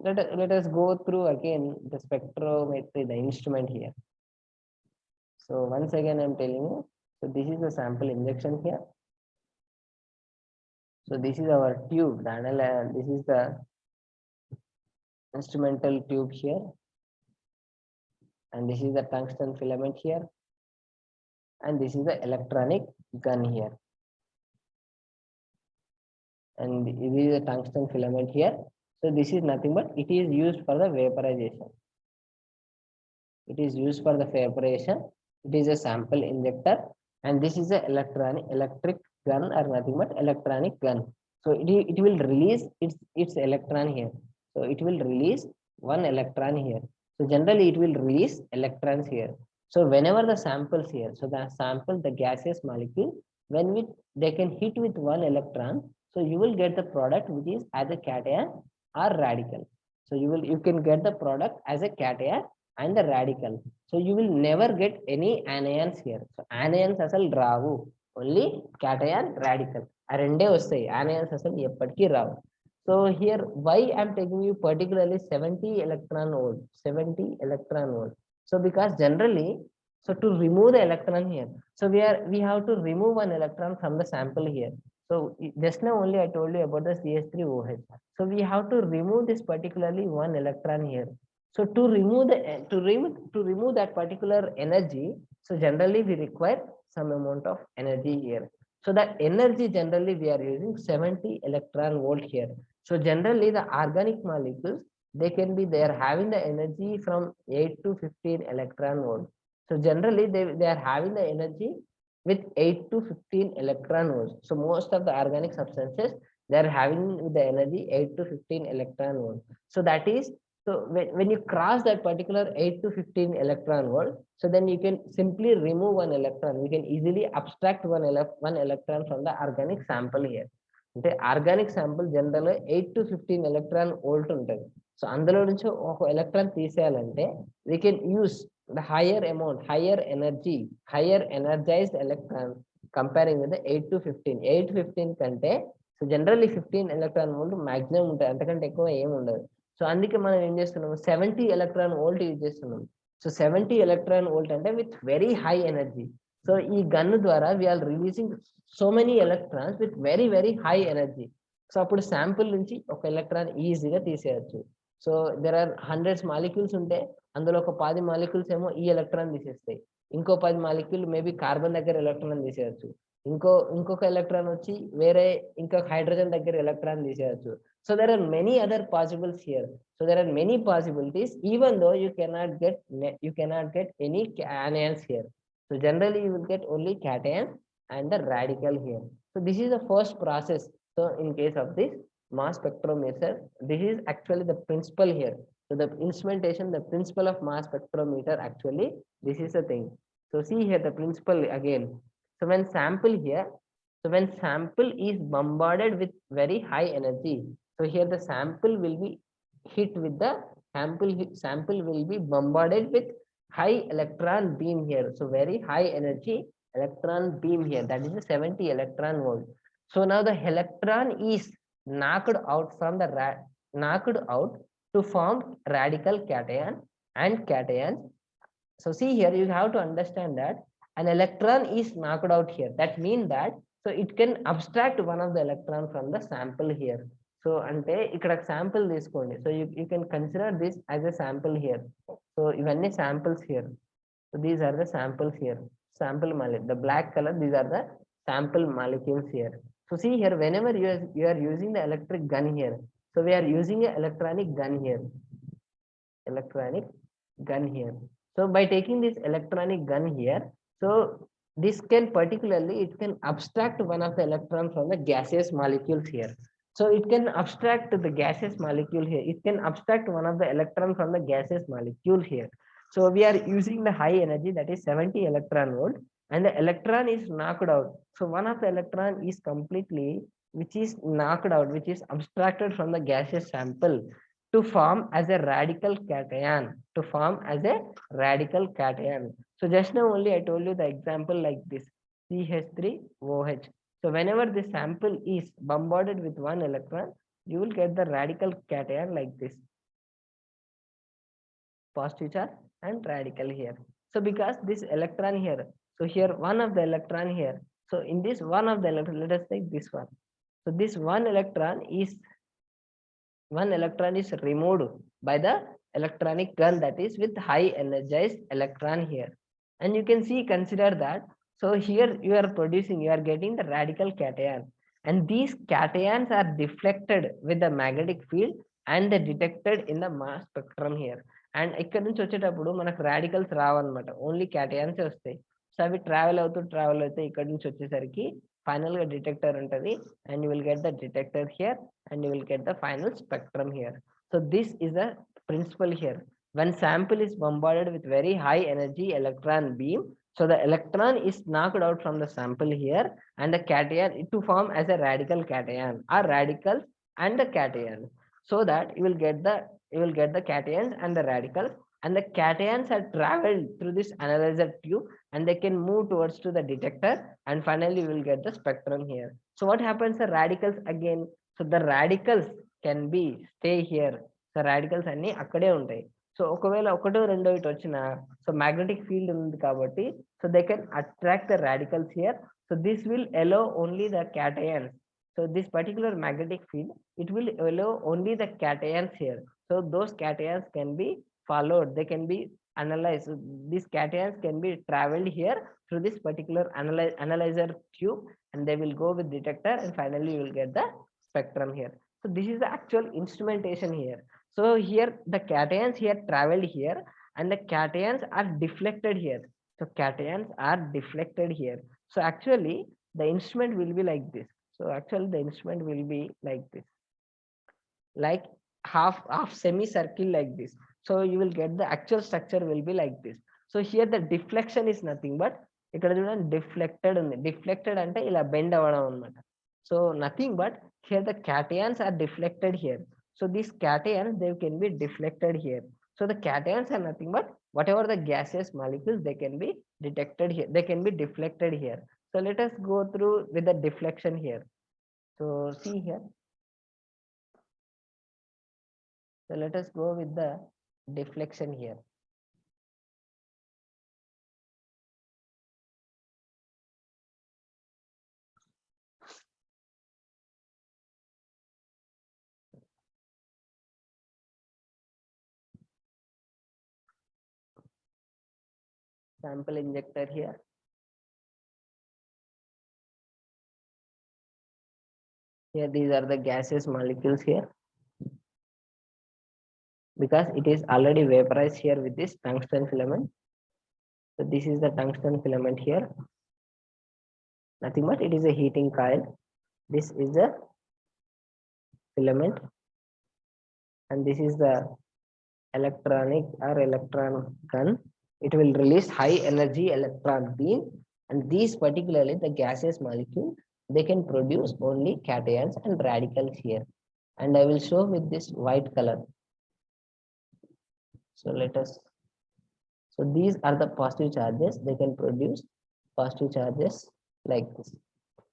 let us go through again the spectrometry, the instrument here. So once again I'm telling you, so this is the sample injection here. So this is our tube, this is the instrumental tube here, and this is the tungsten filament here, and this is the electronic gun here, and this is the tungsten filament here. So this is nothing but it is used for the vaporization. It is used for the vaporization. It is a sample injector, and this is a electric gun, or nothing but electronic gun. So it will release its electron here. So it will release one electron here. So generally it will release electrons here. So whenever the samples here, so the sample, the gaseous molecule, when they can hit with one electron, so you will get the product which is either cation or radical. So you can get the product as a cation and the radical. So you will never get any anions here. So anions అసలు రావు, only cation, radical. ఆ రెండే వస్తాయి, anions అసలు ఎప్పటికీ రావు. So here, why I'm taking you particularly 70 electron volt, 70 electron volt. So because generally, so to remove the electron here, so we have to remove one electron from the sample here. So just now only I told you about the CH3OH. So we have to remove this particularly one electron here. So to remove that particular energy, so generally we require some amount of energy here. So the energy generally we are using 70 electron volt here. So generally the organic molecules, they are having the energy from 8 to 15 electron volt. So generally they are having the energy with 8 to 15 electron volts. So most of the organic substances, they are having the energy 8 to 15 electron volt. So that is, so when you cross that particular 8 to 15 electron volt, so then you can simply remove one electron. You can easily abstract one electron from the organic sample here. అంటే organic sample general 8 to 15 electron volt ఉంటుంది. So అందులో నుంచి ఒక electron తీసేయాలంటే we can use the higher amount, higher energy, higher energized electron comparing with 8 to 15. 8 to 15 కంటే so generally 15 electron volt maximum ఉంటుంది, అంతకంటే ఎక్కువ ఏమి ఉండదు. సో అందుకే మనం ఏం చేస్తున్నాము, 70 ఎలక్ట్రాన్ వోల్ట్ యూజ్ చేస్తున్నాం. సో 70 ఎలక్ట్రాన్ వోల్ట్ అంటే with very high energy. So ఈ గన్ ద్వారా we are releasing so many electrons with very very high energy. So అప్పుడు శాంపుల్ నుంచి ఒక ఎలక్ట్రాన్ ఈజీగా తీసేయచ్చు. So there are hundreds molecules ఉంటే అందులో ఒక 10 మాలిక్యూల్స్ ఏమో ఈ ఎలక్ట్రాన్ తీసేస్తాయి, ఇంకో 10 మాలిక్యూల్ మేబీ కార్బన్ దగ్గర ఎలక్ట్రాన్ తీసేయచ్చు, ఇంకొక ఎలక్ట్రాన్ వచ్చి వేరే ఇంకా హైడ్రోజన్ దగ్గర ఎలక్ట్రాన్ తీసేయచ్చు. So there are many other possibles here. So there are many possibilities even though you cannot get any anions here. So generally you will get only cation and the radical here. So this is the first process. So in case of this mass spectrometer, this is actually the principle here. So the instrumentation, the principle of mass spectrometer, actually this is the thing. So see here the principle again. So when sample here, so when sample is bombarded with very high energy, so here the sample will be hit with the sample will be bombarded with high electron beam here. So very high energy electron beam here, that is the 70 electron volt. So now the electron is knocked out from the knocked out to form radical cation and cations. So see here, you have to understand that an electron is knocked out here. That means that so it can abstract one of the electron from the sample here. So ante ikkada sample తీసుకోండి. So you can consider this as a sample here. So ఇవన్నీ samples here. So these are the samples here. Sample molecule, the black color, these are the sample molecules here. So see here, whenever you are using the electric gun here, so we are using a electronic gun here. Electronic gun here. So by taking this electronic gun here, so this can particularly, it can abstract one of the electron from the gaseous molecules here. So it can abstract the gaseous molecule here. It can abstract one of the electron from the gaseous molecule here. So we are using the high energy, that is 70 electron volt, and the electron is knocked out. So one of the electron is completely, which is knocked out, which is abstracted from the gaseous sample to form as a radical cation, So just now only I told you the example like this, CH3OH. So whenever the sample is bombarded with one electron, you will get the radical cation like this, positive charge and radical here. So because this electron here, so here one of the electron here, so in this one of the electron, let us take this one. So this one electron is removed by the electronic gun, that is with high energized electron here. And you can see, consider that, so here you are getting the radical cation, and these cations are deflected with the magnetic field and they detected in the mass spectrum here. And ఇక్కడ నుంచి వచ్చేటప్పుడు మనకు radicals రావన్నమాట, only cations వస్తాయి. So అవి travel అవుతూ ఇక్కడ నుంచి వచ్చేసరికి ఫైనల్ గా డిటెక్టర్ ఉంటుంది, and you will get the detector here and you will get the final spectrum here. So this is the principle here. When sample is bombarded with very high energy electron beam, so the electron is knocked out from the sample here, and the cation to form as a radical cation, or radicals and the cation, so that you will get the cations and the radicals, and the cations are traveled through this analyzer tube, and they can move towards to the detector, and finally you will get the spectrum here. So what happens, the radicals again, so the radicals can be stay here. So radicals అన్ని అక్కడే ఉంటాయి. So ఒకవేళ ఒకటో రెండో ఇటు వచ్చిన, so magnetic field ఉంది కాబట్టి, so they can attract the radicals here. So this will allow only the cations. So this particular magnetic field, it will allow only the cations here. So those cations can be followed, they can be analyzed. So these cations can be traveled here through this particular analyzer tube, and they will go with detector, and finally you will get the spectrum here. So this is the actual instrumentation here. So here the cations here traveled here, and the cations are deflected here. So cations are deflected here. So actually the instrument will be like this. So actually the instrument will be like this, like half semicircle like this. So you will get the actual structure will be like this. So here the deflection is nothing but ఇక్కడ చూడండి deflected ఉంది. deflected అంటే ఇలా bend అవ్వడం అన్నమాట. So nothing but here the cations are deflected here. So these cations, they can be deflected here. So the cations are nothing but whatever the gaseous molecules, they can be detected here, they can be deflected here. So let us go through with the deflection here. So see here. So let us go with the deflection here. Sample injector here. Here these are the gaseous molecules here, because it is already vaporized here with this tungsten filament. So this is the tungsten filament here. Nothing but it is a heating coil. This is the filament, and this is the electronic or electron gun. It will release high energy electron beam, and these particularly the gaseous molecule, they can produce only cations and radicals here. And I will show with this white color. So let us, so these are the positive charges, they can produce positive charges like this.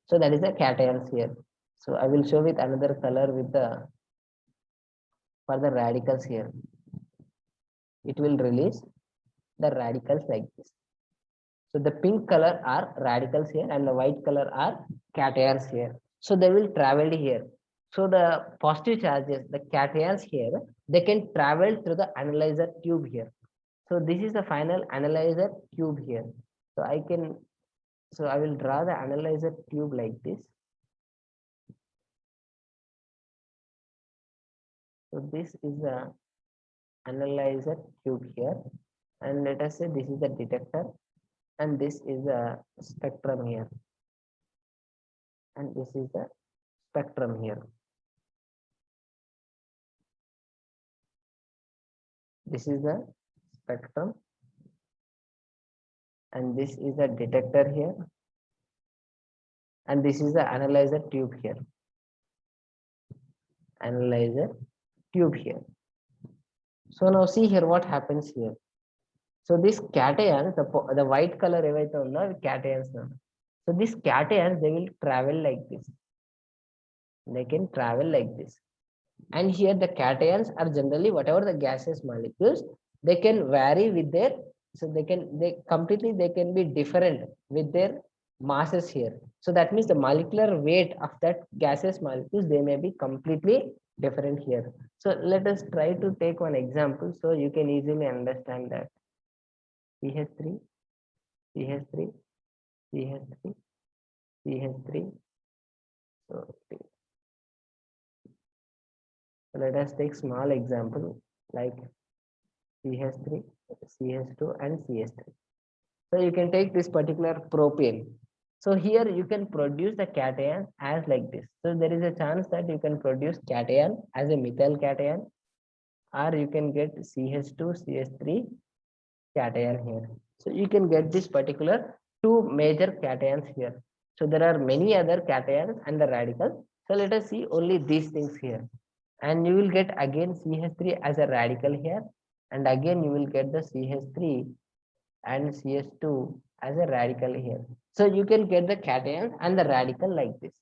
So that is the cations here. So I will show with another color with the, for the radicals here. It will release the radicals like this. So the pink color are radicals here, and the white color are cations here. So they will travel here. So the positive charges, the cations here, they can travel through the analyzer tube here. So this is the final analyzer tube here. So I can, so I will draw the analyzer tube like this. So this is the analyzer tube here, and let us say this is the detector, and this is the spectrum here, and this is the spectrum here. This is the spectrum, and this is the detector here, and this is the analyzer tube here. Analyzer tube here. So now see here what happens here. So this cations, the white color evaithe undo cations. So these cations, they will travel like this. They can travel like this. And here the cations are generally whatever the gaseous molecules, they can vary with their, so they can be different with their masses here. So that means the molecular weight of that gaseous molecules, they may be completely different here. So let us try to take one example so you can easily understand that. CH3, CH3, CH3, CH3. So let us take small example like CH3, CH2, and CH3. So you can take this particular propane. So here you can produce the cation as like this. So there is a chance that you can produce cation as a methyl cation, or you can get CH2, CH3 cation here. So you can get this particular two major cations here. So there are many other cations and the radicals. So let us see only these things here. And you will get again CH3 as a radical here, and again you will get the CH3 and CH2 as a radical here. So you can get the cation and the radical like this.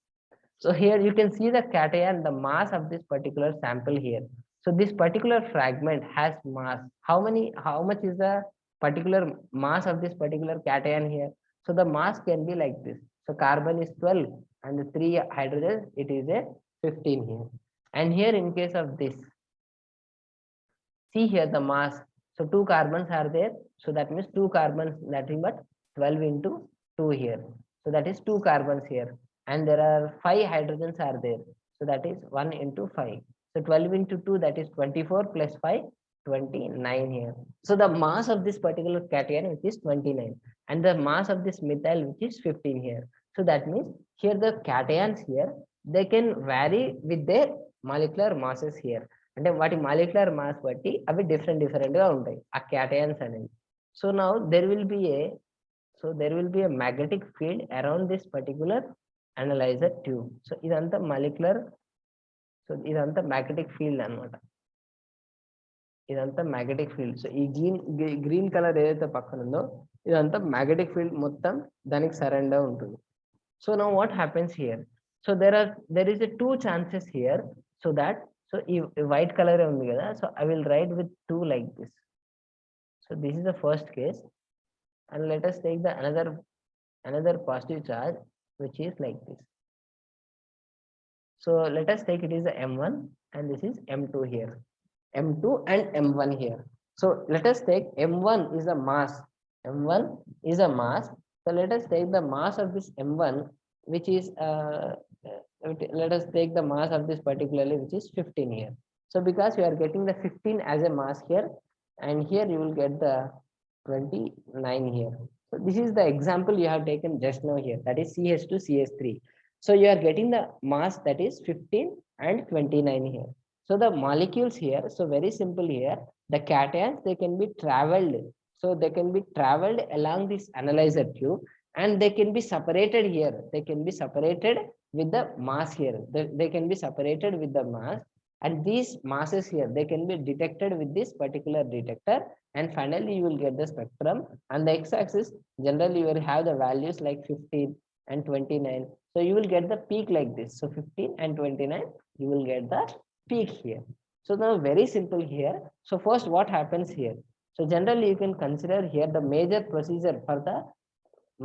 So here you can see the cation, the mass of this particular sample here. So this particular fragment has mass. How much is the particular mass of this particular cation here? So the mass can be like this. So carbon is 12 and the 3 hydrogens, it is a 15 here. And here in case of this, see here the mass. So 2 carbons are there. So that means 2 carbons, nothing but 12 into 2 here. So that is 2 carbons here. And there are 5 hydrogens are there. So that is 1 into 5. So 12 into 2, that is 24 plus 5, 29 here. So the mass of this particular cation, which is 29. And the mass of this methyl, which is 15 here. So that means here the cations here, they can vary with their molecular masses here. అంటే వాటి molecular mass బట్టి అవి different గా ఉంటాయి ఆ cations అనేవి. So now there will be a magnetic field around this particular analyser tube. So ఇదంతా molecular, so ఇదంతా మ్యాగ్నెటిక్ ఫీల్డ్ అనమాట. ఇదంతా మ్యాగ్నెటిక్ ఫీల్డ్. సో ఈ గ్రీన్ కలర్ ఏదైతే పక్కన ఉందో ఇదంతా మ్యాగ్నెటిక్ ఫీల్డ్ మొత్తం దానికి సరౌండ్ ఉంటుంది. So now what happens here? So there is a 2 chances here. So that so white color undi kada, so I will write with 2 like this. So this is the first case, and let us take the another positive charge which is like this. So let us take it is the M1 and this is M2 here, M2 and M1 here. So let us take M1 is a mass, M1 is a mass. So let us take the mass of this M1, which is let us take the mass of this particularly, which is 15 here. So because you are getting the 15 as a mass here, and here you will get the 29 here. So this is the example you have taken just now here, that is CH2 CH3. So you are getting the mass that is 15 and 29 here. So the molecules here, so very simple here, the cations, they can be traveled. So they can be traveled along this analyzer tube, and they can be separated here. They can be separated with the mass here. They can be separated with the mass, and these masses here, they can be detected with this particular detector, and finally you will get the spectrum. And the x-axis, generally you will have the values like 15 and 29. So you will get the peak like this. So 15 and 29, you will get the peak here. So now very simple here. So first what happens here? So generally you can consider here the major procedure for the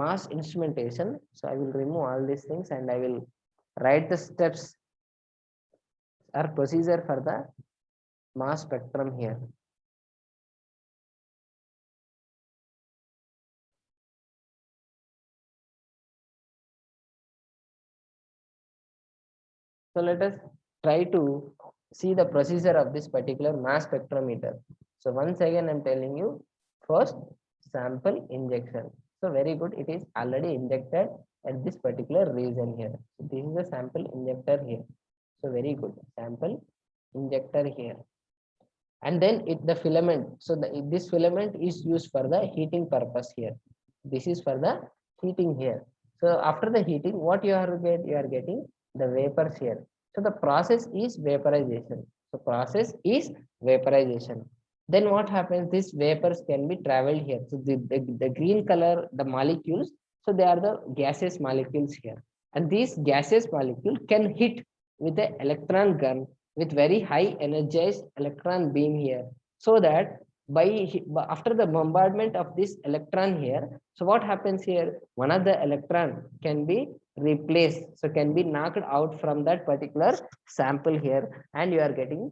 mass instrumentation. So I will remove all these things and I will write the steps or procedure for the mass spectrum here. So let us try to see the procedure of this particular mass spectrometer. So once again I'm telling you, first sample injection. So very good, it is already injected at this particular region here. So this is the sample injector here. So very good, sample injector here. And then the filament. So this filament is used for the heating purpose here. This is for the heating here. So after the heating, what you are getting the vapors here. So the process is vaporization. So process is vaporization. Then what happens? These vapors can be traveled here. So the green color, the molecules, so they are the gaseous molecules here. And these gaseous molecule can hit with the electron gun with very high energized electron beam here. So that after the bombardment of this electron here, so what happens here? One of the electron can be replaced, so can be knocked out from that particular sample here, and you are getting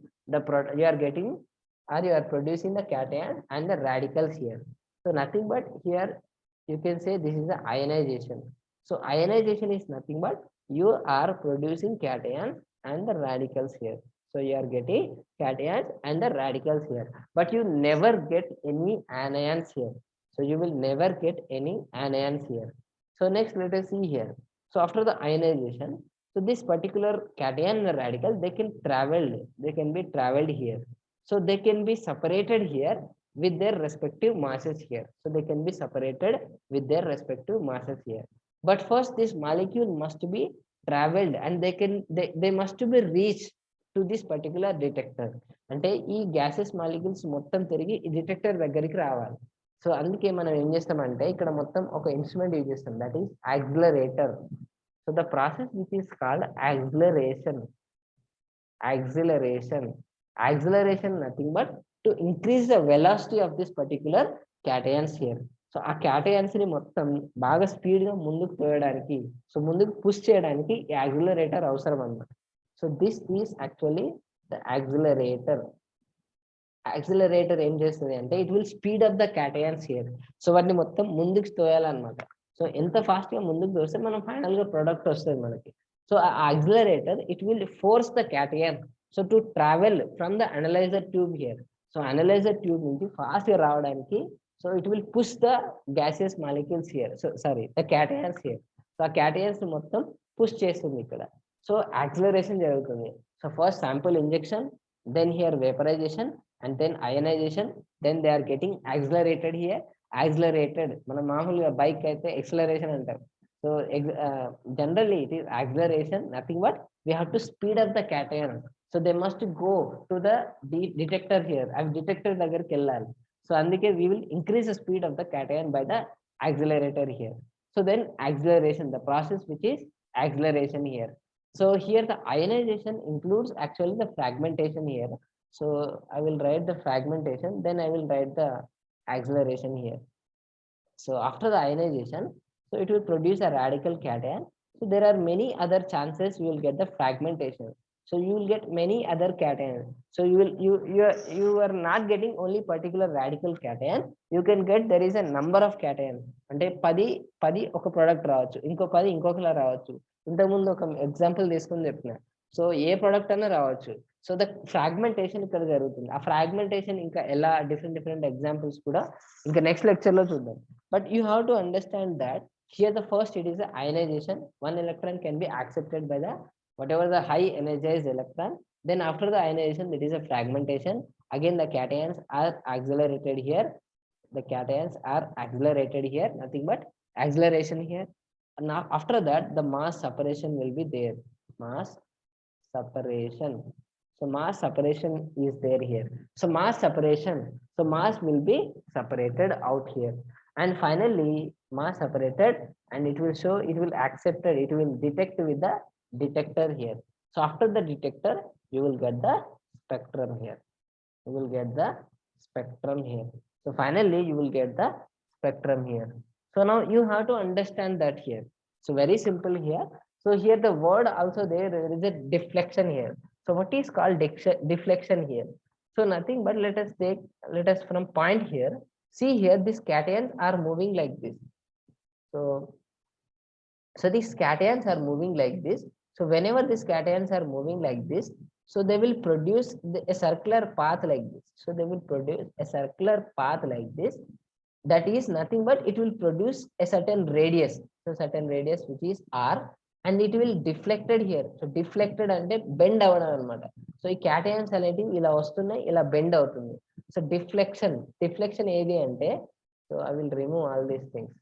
you are producing the cation and the radicals here. So nothing but here you can say this is the ionization. So ionization is nothing but you are producing cations and the radicals here. So you are getting cations and the radicals here, but you never get any anions here. So you will never get any anions here. So next let us see here. So after the ionization, so this particular cation and the radical, they can be traveled here. So they can be separated here with their respective masses here. So they can be separated with their respective masses here. But first this molecule must be traveled, and they must be reached to this particular detector. అంటే ఈ gases molecules మొత్తం తిరిగి ఈ detector దగ్గరికి రావాలి. So అందుకే మనం ఏం చేస్తామంటే ఇక్కడ మొత్తం ఒక ఇన్స్ట్రుమెంట్ యూజ్ చేస్తాం, that is accelerator. So the process which is called acceleration. Acceleration nothing but to increase the velocity of this particular cations here. So ఆ క్యాటయాన్స్ ని మొత్తం బాగా స్పీడ్ గా ముందుకు తోయడానికి, సో ముందుకు పుష్ చేయడానికి యాక్సిలరేటర్ అవసరం అన్నమాట. So this is actually the accelerator. Accelerator ఏం చేస్తుంది అంటే it will speed up the cations here. So వాటిని మొత్తం ముందుకు తోయాలన్నమాట. సో ఎంత ఫాస్ట్ గా ముందుకు తోస్తే మనం ఫైనల్ గా ప్రొడక్ట్ వస్తుంది మనకి. సో ఆ accelerator it will force the cation so to travel from the analyser tube here. So analyser tube నుంచి ఫాస్ట్ గా రావడానికి so it will push the gaseous molecules here. So sorry the cations here. So ఆ cations మొత్తం push చేస్తుంది ఇక్కడ. So acceleration జరుగుతుంది. So first sample injection, then here vaporization, and then ionization, then they are getting accelerated here. Accelerated మనం మామూలుగా bike అయితే acceleration అంటారు. So generally it is acceleration, nothing but we have to speed up the cation. So they must go to the detector here. అవి detector దగ్గరికి వెళ్ళాలి. So అందుకే we will increase the speed of the cation by the accelerator here. So then acceleration, the process which is acceleration here. So here the ionization includes actually the fragmentation here. So I will write the fragmentation, then I will write the acceleration here. So after the ionization, so it will produce a radical cation. So there are many other chances you will get the fragmentation. So you will get many other cations. So you are not getting only particular radical cation. You can get there is a number of cations. అంటే 10 ఒక product రావచ్చు, ఇంకో 10 ఇంకొకలా రావచ్చు. ఇంతకుముందు ఒక example తీసుకుని చెప్పిన. So ఏ product అన్నా రావచ్చు. సో ద ఫ్రాగ్మెంటేషన్ ఇక్కడ జరుగుతుంది. ఆ ఫ్రాగ్మెంటేషన్ ఇంకా ఎలా డిఫరెంట్ ఎగ్జాంపుల్స్ కూడా ఇంకా నెక్స్ట్ లెక్చర్ లో చూద్దాం. But you have to understand that here the first it is the ionisation. One electron can be accepted by the whatever the high energized electron. Then after the ionization it is a fragmentation. Again the cations are accelerated here. The cations are accelerated here, nothing but acceleration here. Now after that the mass separation will be there. Mass separation. So mass separation is there here. So mass separation. So mass will be separated out here. And finally mass separated, and it will show, it will accepted, it will detect with the detector here. So after the detector, you will get the spectrum here. You will get the spectrum here. So finally you will get the spectrum here. So now you have to understand that here. So very simple here. So here the word also there is a deflection here. So what is called deflection here? So nothing but let us from point here. See here these cations are moving like this. So these cations are moving like this. So whenever these cations are moving like this, so they will produce a circular path like this. So they will produce a circular path like this. That is nothing but it will produce a certain radius. So certain radius which is r, and it will deflected here. So deflected అంటే bend అవ్వడం అనమాట. So ఈ cations అనేటివి ఇలా వస్తున్నాయి, ఇలా bend అవుతుంది. So deflection ఏది అంటే, so I will remove all these things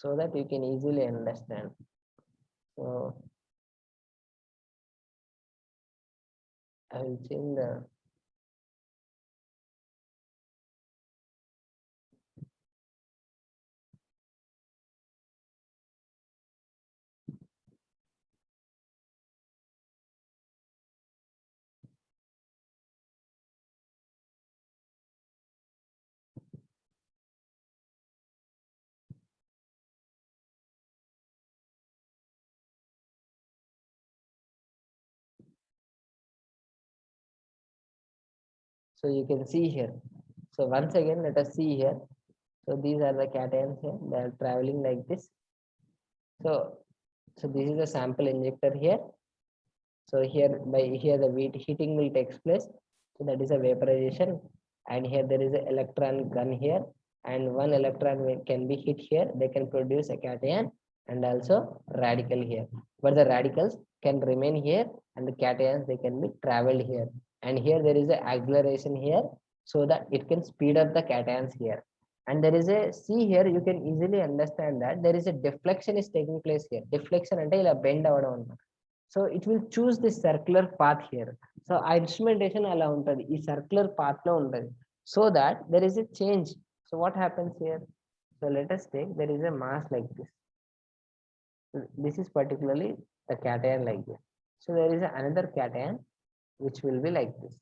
so that you can easily understand. So I will change the so you can see here. So once again let us see here. So these are the cations here, they are traveling like this. So this is the sample injector here. So here by here the heating will takes place. So that is a vaporization, and here there is an electron gun here, and one electron can be hit here. They can produce a cation and also radical here, but the radicals can remain here and the cations they can be traveled here. And here there is a acceleration here, so that it can speed up the cations here. And there is a, see here you can easily understand that there is a deflection is taking place here. Deflection ante ila bend avadam annamata. So it will choose this circular path here. So ఆ instrumentation అలా ఉంటుంది, ఈ circular path లో ఉంటుంది, so that there is a change. So what happens here? So let us take, there is a mass like this. This is particularly the cation like this. So there is another cation which will be like this.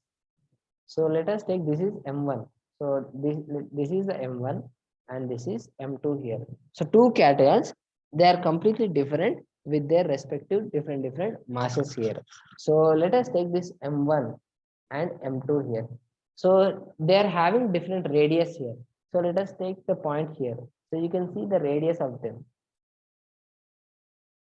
So let us take this is M1. So this is the M1 and this is M2 here. So two cations, they are completely different with their respective different masses here. So let us take this M1 and M2 here. So they are having different radius here. So let us take the point here. So you can see the radius of them.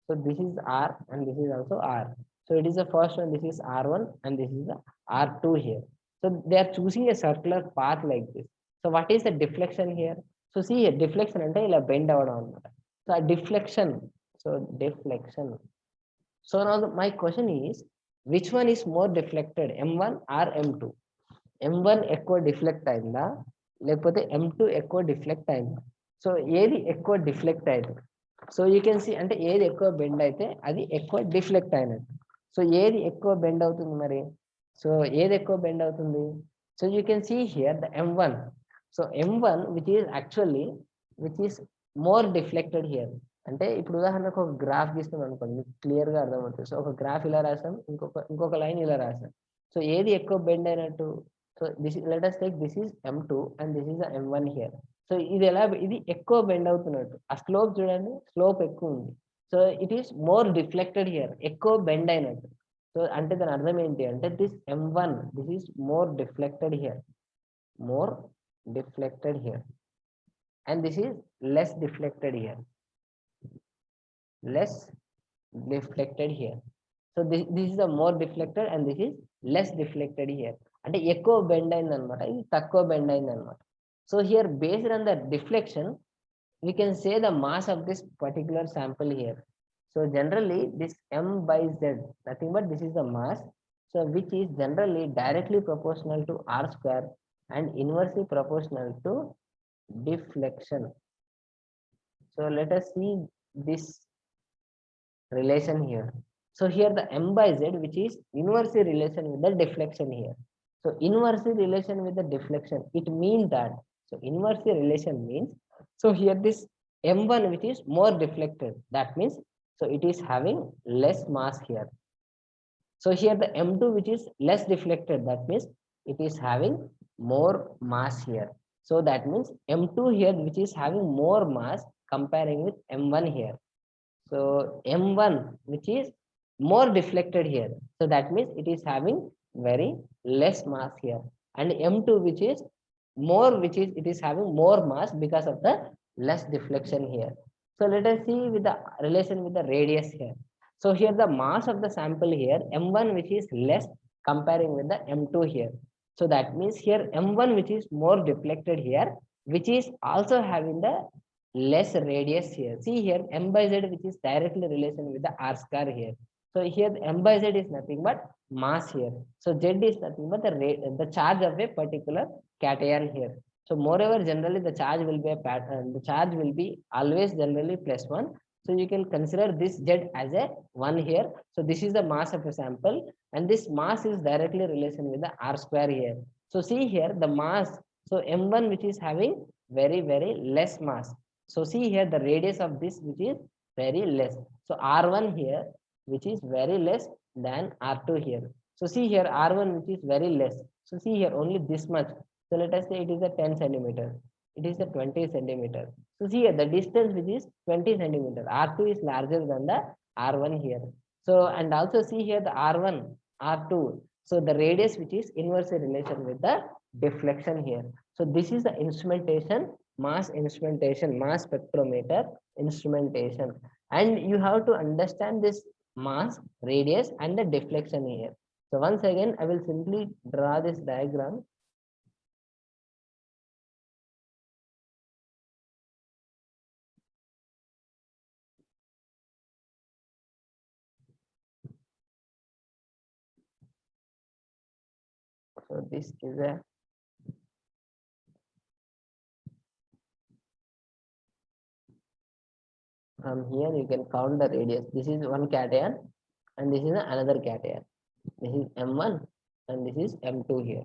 So this is R and this is also R. So it is the first one, this is R1 and this is the R2 here. So they are choosing a circular path like this. So what is the deflection here? So see here, deflection ante ila bend avadam annamata. So a deflection. So deflection. So now my question is, which one is more deflected, M1 or M2? M1 ఎక్కువ deflect అయిందా లేకపోతే M2 ఎక్కువ deflect అయిందా? So ఏది ఎక్కువ deflect అయింది? So you can see అంటే ఏది ఎక్కువ బెండ్ అయితే అది ఎక్కువ డిఫ్లెక్ట్ అయినట్టు. సో ఏది ఎక్కువ బెండ్ అవుతుంది మరి? సో ఏది ఎక్కువ బెండ్ అవుతుంది? So you can see here the M1. So M1 which is actually which is more deflected here. అంటే ఇప్పుడు ఉదాహరణకు ఒక గ్రాఫ్ గీస్తున్నాం అనుకోండి, మీకు క్లియర్గా అర్థమవుతుంది. సో ఒక గ్రాఫ్ ఇలా రాసాం, ఇంకొక లైన్ ఇలా రాసాం. సో ఏది ఎక్కువ బెండ్ అయినట్టు? So this let us take this is M2 and this is the M1 here. So ఇది ఎలా ఇది ఎక్కువ బెండ్ అవుతున్నట్టు. ఆ స్లోప్ చూడండి, స్లోప్ ఎక్కువ ఉంది. So it is more deflected here, ఎక్కువ బెండ్ అయినట్టు. సో అంటే దాని అర్థం ఏంటి అంటే this M1 this is more deflected here, more deflected here and this is less deflected here, less deflected here. So this is a more deflected and this is less deflected here. అంటే ఎక్కువ bend అయింది అనమాట, ఇది తక్కువ bend అయింది అనమాట. So here based on the deflection we can say the mass of this particular sample here. So generally this M by Z, nothing but this is the mass, so which is generally directly proportional to R square and inversely proportional to deflection. So let us see this relation here. So here the M by Z, which is inversely relation with the deflection here. So inversely relation with the deflection, it means that, so inversely relation means, so here this M1 which is more deflected, that means, so it is having less mass here. So here the M2 which is less deflected, that means it is having more mass here. So that means M2 here which is having more mass comparing with M1 here. So M1 which is more deflected here, so that means it is having very less mass here, and M2 which is more, which is it is having more mass because of the less deflection here. So let us see with the relation with the radius here. So here the mass of the sample here M1 which is less comparing with the M2 here. So that means here M1 which is more deflected here, which is also having the less radius here. See here M by Z which is directly relation with the R square here. So here M by Z is nothing but mass here. So Z is nothing but the charge of a particular cation here. So moreover generally the charge will be a pattern, the charge will be always generally +1. So you can consider this Z as a 1 here. So this is the mass of a sample and this mass is directly relation with the R square here. So see here the mass, so M1 which is having very less mass. So see here the radius of this which is very less. So R1 here which is very less than R2 here. So see here R1 which is very less. So see here only this much. So let us say it is a 10 centimeter. It is a 20 centimeter. So see here the distance which is 20 centimeter. R2 is larger than the R1 here. So and also see here the R1, R2. So the radius which is inversely relation with the deflection here. So this is the instrumentation, mass spectrometer instrumentation, and you have to understand this mass, radius and the deflection here. So once again I will simply draw this diagram. So this is a, from here you can count the radius. This is one cation and this is another cation. This is M1 and this is M2 here,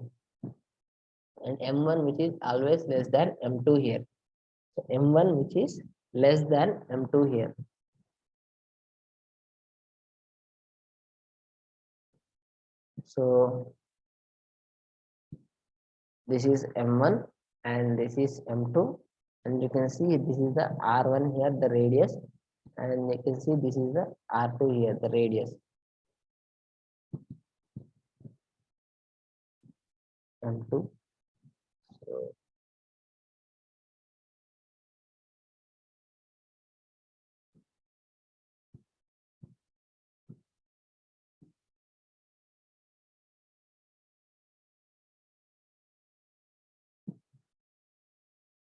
and M1 which is always less than M2 here. So M1 which is less than M2 here. So this is M1 and this is M2, and you can see this is the R1 here, the radius, and you can see this is the R2 here, the radius. M2.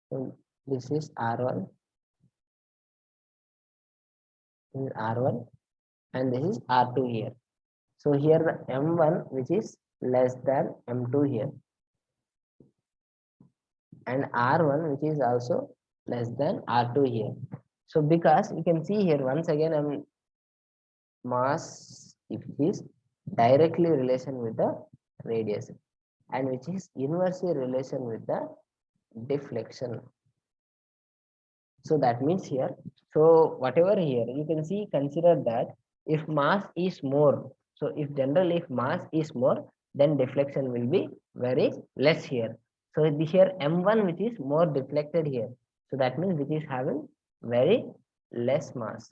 So this is R1 in R1 and this is R2 here. So here the M1 which is less than M2 here, and R1 which is also less than R2 here. So because you can see here once again mass if it is directly relation with the radius and which is inversely relation with the deflection. So that means here, so whatever here you can see, consider that if mass is more, so if generally if mass is more, then deflection will be very less here. So here M1 which is more deflected here, so that means which is having very less mass,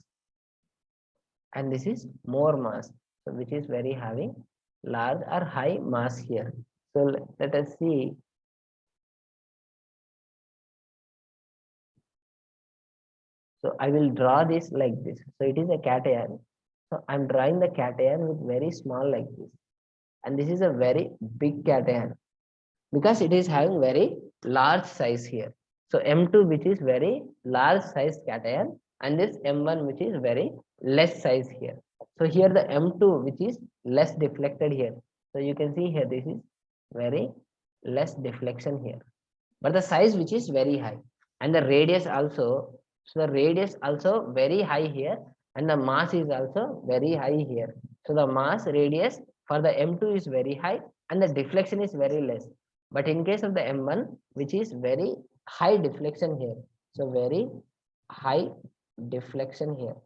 and this is more mass, so which is very having large or high mass here. So let us see. So I will draw this like this. So it is a cation. So I'm drawing the cation with very small like this. And this is a very big cation because it is having very large size here. So M2 which is very large size cation and this M1 which is very less size here. So here the M2 which is less deflected here. So you can see here this is very less deflection here. But the size which is very high and the radius also, so the radius also very high here and the mass is also very high here. So the mass radius for the M2 is very high and the deflection is very less. But in case of the M1 which is very high deflection here, so very high deflection here,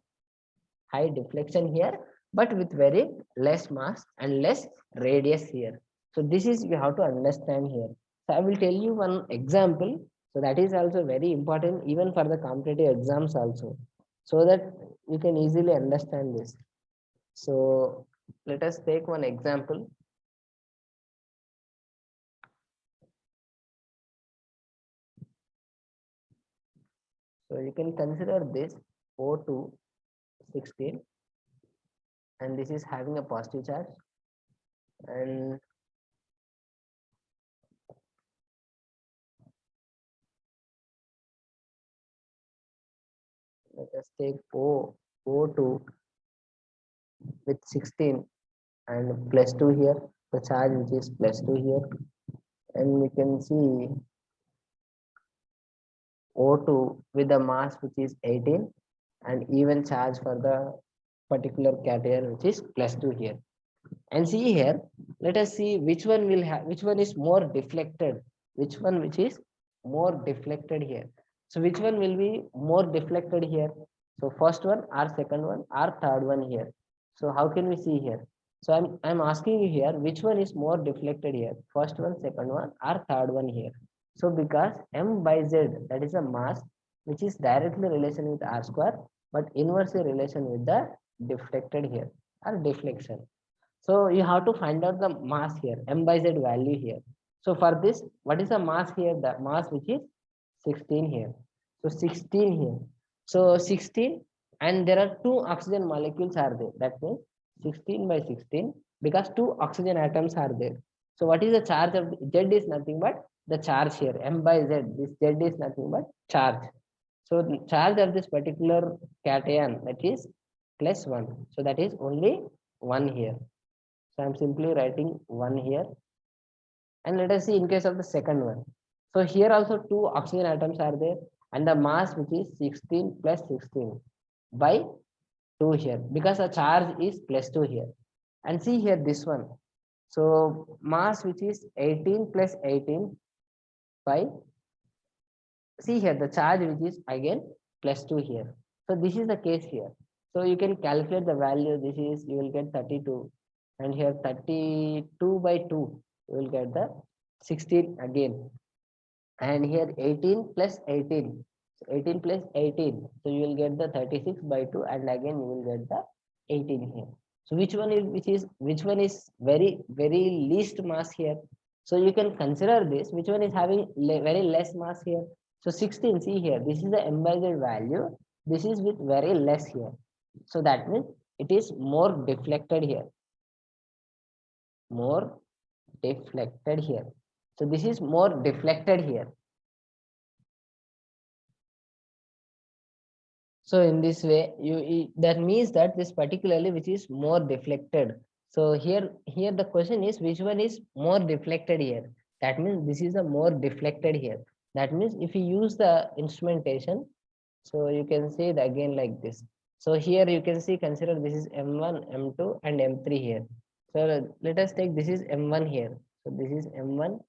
high deflection here, but with very less mass and less radius here. So this is you have to understand here. So I will tell you one example. So that is also very important even for the competitive exams also, so that you can easily understand this. So let us take one example. So you can consider this O2 16 and this is having a positive charge, and let us take O2 with 16 and plus 2 here, the charge which is plus 2 here, and we can see O2 with the mass which is 18 and even charge for the particular cation which is plus 2 here. And see here, let us see which one will have, which one is more deflected, which one which is more deflected here. So which one will be more deflected here? So first one or second one or third one here. So how can we see here? So I'm asking you here, which one is more deflected here? First one, second one or third one here. So because M by Z, that is a mass which is directly relation with R square, but inversely relation with the deflected here or deflection. So you have to find out the mass here, M by Z value here. So for this, what is the mass here? The mass which is 16 here. So 16 here. So 16 and there are two oxygen molecules are there. That means 16 by 16 because two oxygen atoms are there. So what is the charge of Z is nothing but the charge here. M by Z, this Z is nothing but charge. So the charge of this particular cation, that is plus 1. So that is only 1 here. So I'm simply writing 1 here. And let us see in case of the second one. So here also two oxygen atoms are there and the mass which is 16 plus 16 by 2 here because the charge is plus 2 here. And see here this one. So mass which is 18 plus 18 by, see here the charge which is again plus 2 here. So this is the case here. So you can calculate the value. This is, you will get 32. and here 32 by 2, you will get the 16 again, and here 18 plus 18, so 18 plus 18, so you will get the 36 by 2, and again you will get the 18 here. So which one is very least mass here? So you can consider this, which one is having very less mass here. So 16, see here, this is the m by z value, this is with very less here, so that means it is more deflected here, more deflected here. So this is more deflected here. So in this way, that means that this particularly which is more deflected. So here the question is which one is more deflected here. That means this is a more deflected here. That means if you use the instrumentation, so you can see it again like this. So here you can see, consider this is M1, M2, and M3 here. So let us take this is M1 here. So this is M1,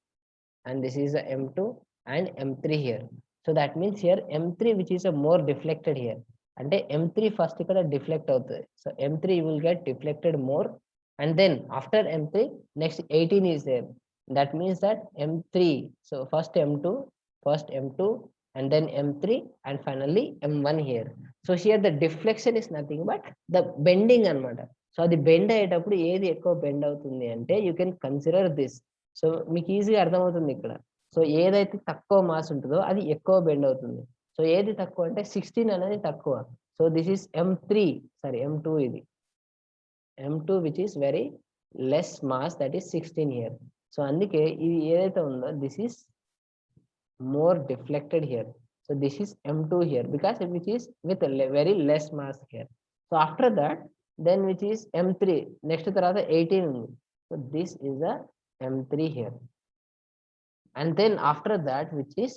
and this is a M2 and M3 here. So that means here M3 which is a more deflected here. And M3 first deflect out. So M3 you will get deflected more, and then after M3 next 18 is there. That means that M3, so first M2, and then M3, and finally M1 here. So here the deflection is nothing but the bending anamata. So the bend అయ్యేటప్పుడు ఏది ఎక్కువ bend అవుతుంది అంటే you can consider this. So మీకు ఈజీగా అర్థమవుతుంది ఇక్కడ. So ఏదైతే తక్కువ మాస్ ఉంటుందో అది ఎక్కువ బెండ్ అవుతుంది. సో ఏది తక్కువ అంటే 16 అనేది తక్కువ. So this is M3, sorry M2 ఇది. M2 which is very less mass, that is 16 here. So అందుకే ఇది ఏదైతే ఉందో this is more deflected here. So this is M2 here because which is with very less mass here. So after that, then which is M3, next tarata 18 undi. So this is a M3 here, and then after that which is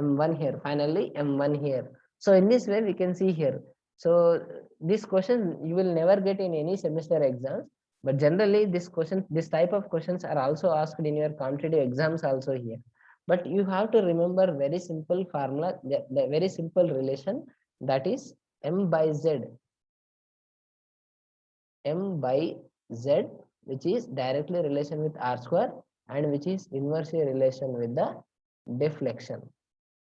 M1 here, finally M1 here. So in this way we can see here. So this question you will never get in any semester exams, but generally this type of questions are also asked in your competitive exams also here. But you have to remember very simple formula, the very simple relation, that is m by z, which is directly relation with r square, and which is inversely relation with the deflection.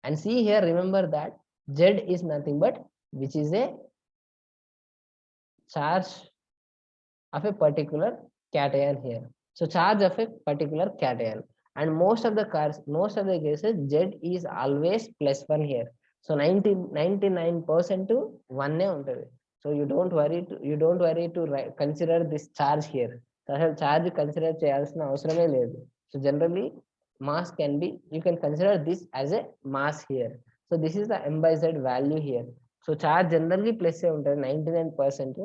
And see here, remember that z is nothing but which is a charge of a particular cation here. So charge of a particular cation, and most of the cases z is always +1 here. So 99% to 1 ఉంటుంది. So you don't worry to consider this charge here. So charge consider చేయాల్సిన అవసరమే లేదు. So generally mass can be, you can consider this as a mass here. So this is the m by z value here. So charge generally plus ఉంటుంది 99%.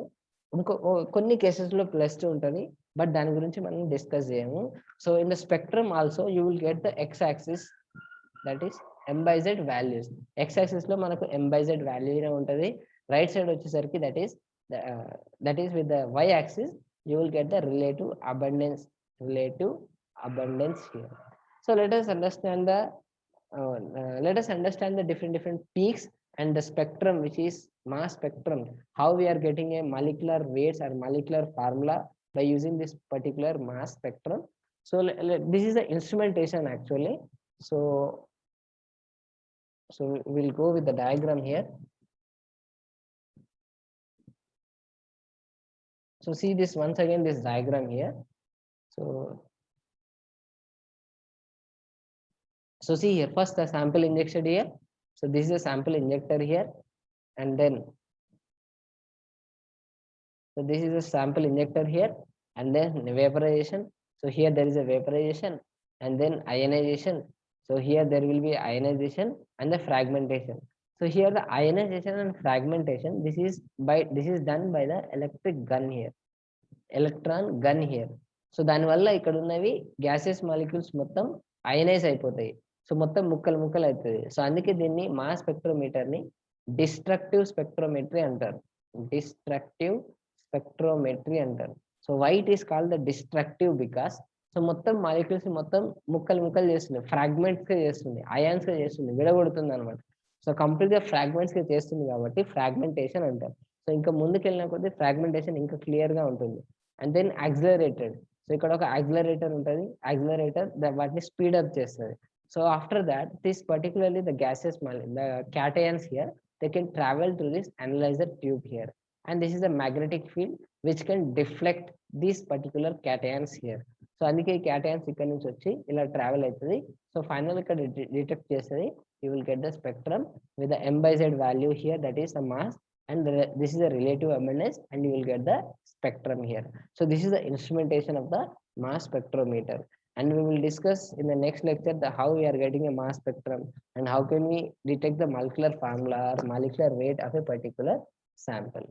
ఇంకో కొన్ని cases లో plus ఉంటుంది, but దాని గురించి మనం డిస్కస్ చేయము. So in the spectrum also you will get the X axis, that is m by z values. X axis లో మనకు m by z వాల్యూ ఉంటుంది. రైట్ సైడ్ వచ్చేసరికి that is with the y axis you will get the relative abundance here. So let us understand the different peaks and the spectrum, which is mass spectrum, how we are getting a molecular weights or molecular formula by using this particular mass spectrum. So this is the instrumentation actually. So we'll go with the diagram here. So see this once again, this diagram here. So see here, first the sample injected here. So this is a sample injector here, and then so this is a sample injector here, and then vaporization. So here there is a vaporization, and then ionization. So here there will be ionization and the fragmentation. So here the ionization and fragmentation, this is done by the electron gun here. So దాని వల్ల ఇక్కడ ఉన్నవి gases molecules మొత్తం ionize అయిపోతాయి. So మొత్తం ముక్కలు అవుతుంది. So అందుకే దీన్ని మాస్ స్పెక్ట్రోమీటర్ ని డిస్ట్రక్టివ్ స్పెక్ట్రోమెట్రీ అంటారు. So why it is called the destructive because so మొత్తం మాలిక్యూల్స్ మొత్తం ముక్కలు చేస్తుంది, ఫ్రాగ్మెంట్స్ గా చేస్తుంది, అయాన్స్ గా చేస్తుంది, విడగొడుతుంది అనమాట. సో కంప్లీట్ గా ఫ్రాగ్మెంట్స్ గా చేస్తుంది కాబట్టి ఫ్రాగ్మెంటేషన్ అంటారు. సో ఇంకా ముందుకు వెళ్ళిన కొద్దీ ఫ్రాగ్మెంటేషన్ ఇంకా క్లియర్ గా ఉంటుంది. and then accelerated. సో ఇక్కడ ఒక యాక్సిలరేటర్ ఉంటుంది, యాక్సిలరేటర్ వాటిని స్పీడ్ అప్ చేస్తుంది. So after that this particularly the gases the cations here, they can travel through this analyzer tube here, and this is a magnetic field which can deflect these particular cations here. So అందుకే ఈ cations ఇక్కడ నుంచి వచ్చి ఇలా travel అవుతుంది. So final ఇక్కడ detect చేస్తుంది. You will get the spectrum with the m by z value here, that is the mass, and this is a relative MNS, and you will get the spectrum here. So this is the instrumentation of the mass spectrometer, and we will discuss in the next lecture the how we are getting a mass spectrum and how can we detect the molecular formula or molecular weight of a particular sample.